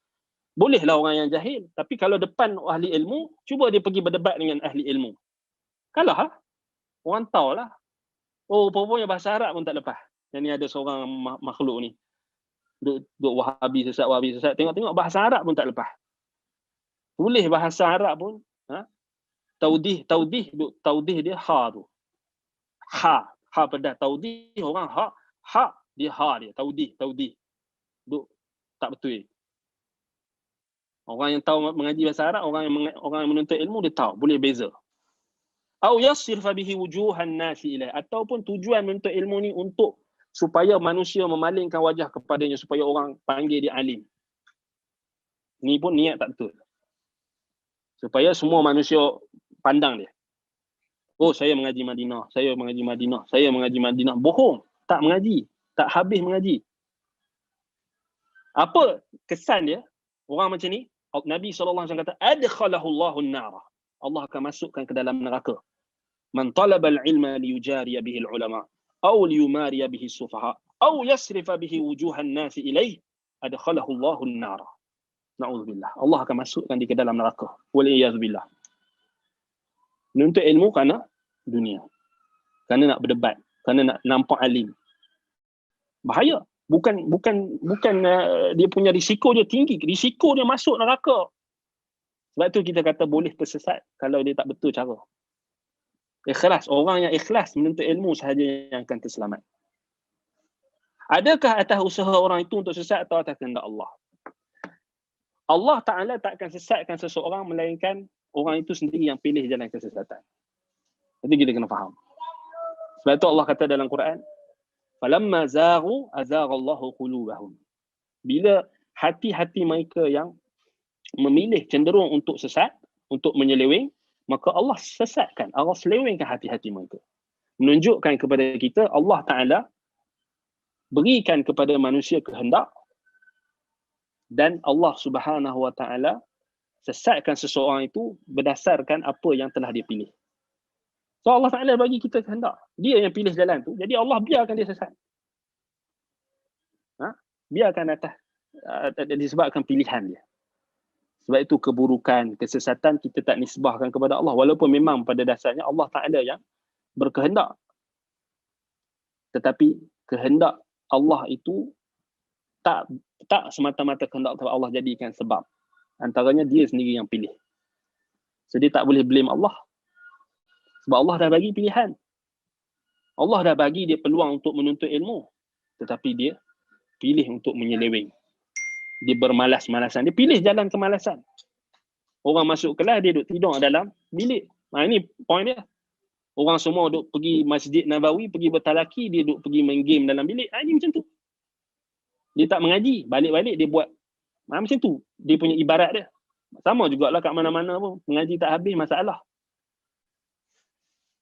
Bolehlah orang yang jahil. Tapi kalau depan ahli ilmu, cuba dia pergi berdebat dengan ahli ilmu. Kalah lah. Orang tahu lah. Oh, pokoknya bahasa Arab pun tak lepas. Yang ni ada seorang makhluk ni. Duk wahabi sesat. Tengok-tengok bahasa Arab pun tak lepas. Tulis bahasa Arab pun, taudih dia ha tu. Ha pedas. Taudih orang ha dia ha dia. Taudih. Duk tak betul. Orang yang tahu mengaji bahasa Arab, orang yang menuntut ilmu dia tahu, boleh beza. Au yasrifa bihi wujuhan nasi ilaih, ataupun tujuan menuntut ilmu ni untuk supaya manusia memalingkan wajah kepadanya, supaya orang panggil dia alim. Ni pun niat tak betul. Supaya semua manusia pandang dia. Oh, saya mengaji Madinah. Bohong. Tak mengaji. Tak habis mengaji. Apa kesan dia? Orang macam ni, Nabi SAW kata, adkhalahu Allahun nara. Allah akan masukkan ke dalam neraka. Man talaba al-ilma liyujariya bihi al-ulama, aw liyumariya bihi as-sufaha, aw yasrifa bihi wujuhan nasi ilaih, adkhalahu Allahun nara. Na'udzubillah. Allah akan masukkan dia ke dalam neraka. Waliyazbillah. Menuntut ilmu kerana dunia. Kerana nak berdebat. Kerana nak nampak alim. Bahaya. Bukan dia punya risiko dia tinggi. Risiko dia masuk neraka. Sebab tu kita kata boleh tersesat kalau dia tak betul cara. Ikhlas. Orang yang ikhlas menuntut ilmu sahaja yang akan terselamat. Adakah atas usaha orang itu untuk sesat atau atas kehendak Allah? Allah Ta'ala tak akan sesatkan seseorang melainkan orang itu sendiri yang pilih jalan kesesatan. Jadi kita kena faham. Sebab itu Allah kata dalam Quran, falamma zaghu azaghallahu qulubahum. Bila hati-hati mereka yang memilih cenderung untuk sesat, untuk menyeleweng, maka Allah sesatkan, Allah selewengkan hati-hati mereka. Menunjukkan kepada kita Allah Ta'ala berikan kepada manusia kehendak, dan Allah Subhanahu Wa Ta'ala sesatkan seseorang itu berdasarkan apa yang telah dia pilih. So Allah Ta'ala bagi kita kehendak. Dia yang pilih jalan tu. Jadi Allah biarkan dia sesat. Biarkan disebabkan pilihan dia. Sebab itu keburukan, kesesatan kita tak nisbahkan kepada Allah. Walaupun memang pada dasarnya Allah Ta'ala yang berkehendak. Tetapi kehendak Allah itu tak semata-mata kehendak Allah jadikan sebab. Antaranya dia sendiri yang pilih. So dia tak boleh blame Allah. Sebab Allah dah bagi pilihan. Allah dah bagi dia peluang untuk menuntut ilmu. Tetapi dia pilih untuk menyeleweng. Dia bermalas-malasan. Dia pilih jalan kemalasan. Orang masuk kelas, dia duduk tidur dalam bilik. Ini point dia. Orang semua duduk pergi Masjid Nabawi, pergi bertalaki, dia duduk pergi main game dalam bilik. Ini macam tu. Dia tak mengaji. Balik-balik dia buat. Macam tu. Dia punya ibarat dia. Sama jugalah kat mana-mana pun. Mengaji tak habis, masalah.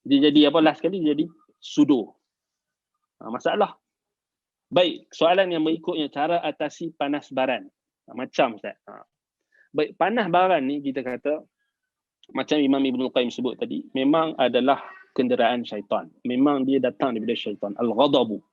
Dia jadi apa last kali? Dia jadi sudo. Masalah. Baik, soalan yang berikutnya. Cara atasi panas baran. Macam Ustaz. Baik, panas baran ni kita kata, macam Imam Ibn Qayyim sebut tadi, memang adalah kenderaan syaitan. Memang dia datang daripada syaitan. Al-ghadabu.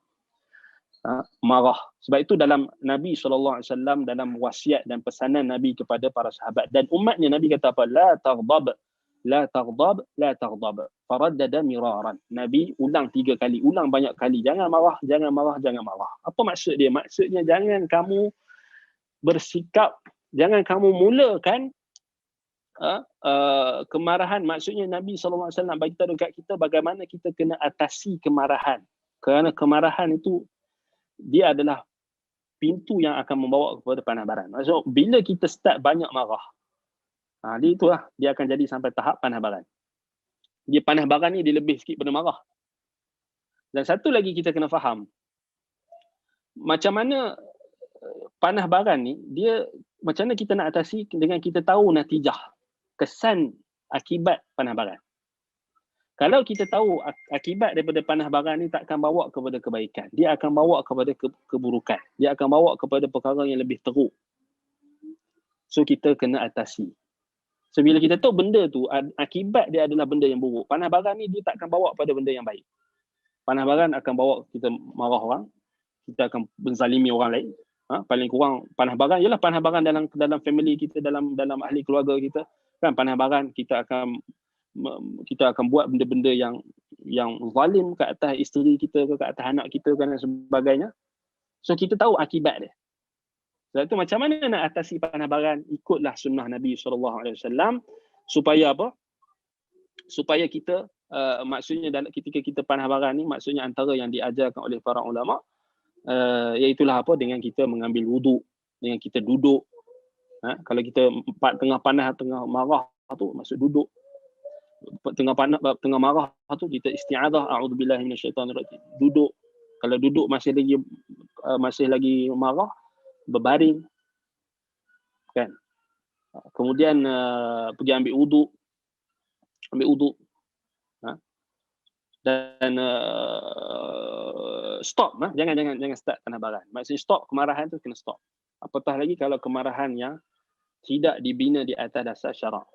Marah. Sebab itu dalam Nabi SAW, dalam wasiat dan pesanan Nabi kepada para sahabat dan umatnya, Nabi kata apa? La taghdab, la taghdab, la taghdab. Faraddada miraran. Nabi ulang 3 kali, ulang banyak kali. Jangan marah, jangan marah, jangan marah. Apa maksud dia? Maksudnya jangan kamu bersikap, jangan kamu mulakan kemarahan. Maksudnya Nabi SAW nak bagi tahu dekat kita bagaimana kita kena atasi kemarahan. Kerana kemarahan itu dia adalah pintu yang akan membawa kepada panas baran. Maksud bila kita start banyak marah, dia itulah dia akan jadi sampai tahap panas baran. Dia panas baran ni dia lebih sikit pada marah. Dan satu lagi kita kena faham, macam mana panas baran ni, dia macam mana kita nak atasi dengan kita tahu natijah, kesan akibat panas baran. Kalau kita tahu akibat daripada panas baran ni takkan bawa kepada kebaikan. Dia akan bawa kepada keburukan. Dia akan bawa kepada perkara yang lebih teruk. So kita kena atasi. So bila kita tahu benda tu akibat dia adalah benda yang buruk, panah baran ni dia tak akan bawa pada benda yang baik. Panah baran akan bawa kita marah orang, kita akan menzalimi orang lain. Paling kurang panah baran ialah panah baran dalam family kita, dalam ahli keluarga kita. Kan panah baran kita akan buat benda-benda yang zalim ke atas isteri kita ke atas anak kita dan sebagainya. So kita tahu akibat dia. Sebab tu macam mana nak atasi panah baran? Ikutlah sunnah Nabi SAW supaya apa? Supaya kita maksudnya ketika kita panah baran ni, maksudnya antara yang diajarkan oleh para ulama iaitulah apa? Dengan kita mengambil wuduk, dengan kita duduk. Kalau kita tengah panah, tengah marah tu, maksud duduk. Tengah panah, tengah marah tu kita isti'adzah, a'udzubillahi minasyaitonirrajim. Duduk. Kalau duduk masih lagi marah, berbaring, kan? Kemudian pergi ambil wuduk, dan stop, jangan start panah baran. Maksudnya stop kemarahan tu, kena stop. Apatah lagi kalau kemarahan yang tidak dibina di atas dasar syarak.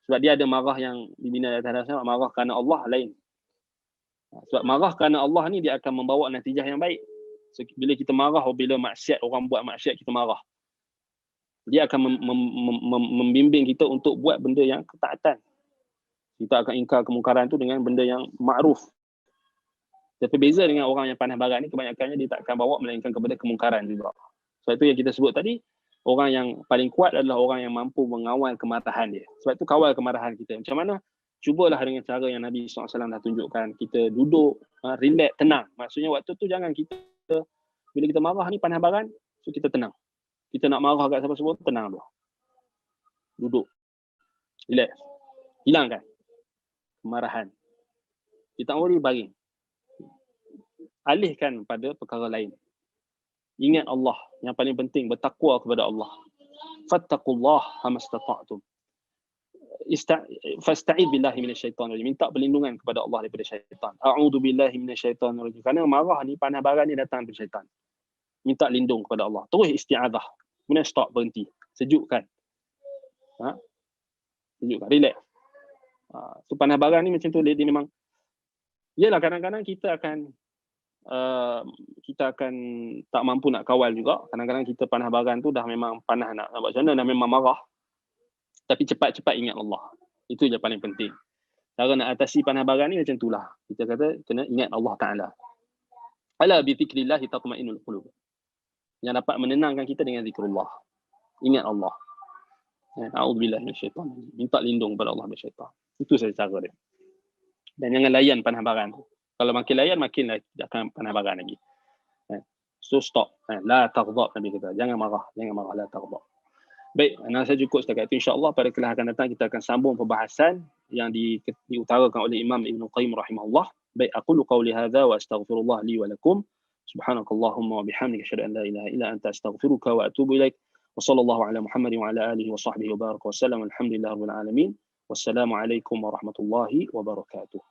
Sebab dia ada marah yang dibina di atas dasar marah kerana Allah lain. Sebab marah kerana Allah ni dia akan membawa natijah yang baik. So, bila kita marah, bila maksiat, orang buat maksiat, kita marah. Dia akan membimbing kita untuk buat benda yang ketaatan. Kita akan ingkar kemungkaran tu dengan benda yang ma'ruf. Tapi beza dengan orang yang panah baran ni, kebanyakannya dia tak akan bawa melainkan kepada kemungkaran juga. Sebab itu yang kita sebut tadi, orang yang paling kuat adalah orang yang mampu mengawal kemarahan dia. Sebab itu kawal kemarahan kita. Macam mana? Cubalah dengan cara yang Nabi SAW dah tunjukkan. Kita duduk, relax, tenang. Maksudnya waktu tu jangan kita, bila kita marah ni panah baran, so kita tenang. Kita nak marah kat siapa-siapa, tenang dulu. Duduk. Relax. Hilangkan kemarahan. Kita tak boleh baring. Alihkan pada perkara lain. Ingat Allah. Yang paling penting, bertakwa kepada Allah. Fattaqullaha mastata'tum. Fasta'id billahi minasyaitanir rajim. Minta perlindungan kepada Allah daripada syaitan. A'udzu billahi minasyaitanir rajim. Kerana marah ni, panah baran ni datang dari syaitan. Minta lindung kepada Allah. Terus isti'adzah. Kemudian stop, berhenti. Sejukkan. Sejukkan. Relax. So panah baran ni macam tu, dia memang, yelah kadang-kadang kita akan tak mampu nak kawal juga. Kadang-kadang kita panah baran tu dah memang panah nak buat macam mana, dah memang marah. Tapi cepat-cepat ingat Allah. Itu je paling penting. Cara nak atasi panah baran ni macam itulah. Kita kata kena ingat Allah Ta'ala. Ala bi dzikrillah tatma'innul qulub. Yang dapat menenangkan kita dengan zikrullah. Ingat Allah. A'udzubillahi minasyaitanir. Minta lindung pada Allah dari syaitan. Itu saja cara dia. Dan jangan layan panah baran tu. Kalau makin layan, makin akan panah baran lagi. So stop. La taghdab, Nabi kata. Jangan marah. La taghdab. Baik, saya cukup setakat itu. InsyaAllah pada kelas akan datang kita akan sambung perbahasan yang diutarakan oleh Imam Ibn Qayyim rahimahullah. Baik, aqulu qawli hadza wa astaghfirullah li wa lakum. Subhanakallahumma wa bihamdika asyhadu an la ilaha illa anta astaghfiruka wa atubu ilaik. Wa sallallahu ala Muhammadin wa ala alihi wa sahbihi wa baraka wa sallam. Alhamdulillah rabbil alamin. Wassalamu alaikum warahmatullahi wabarakatuh.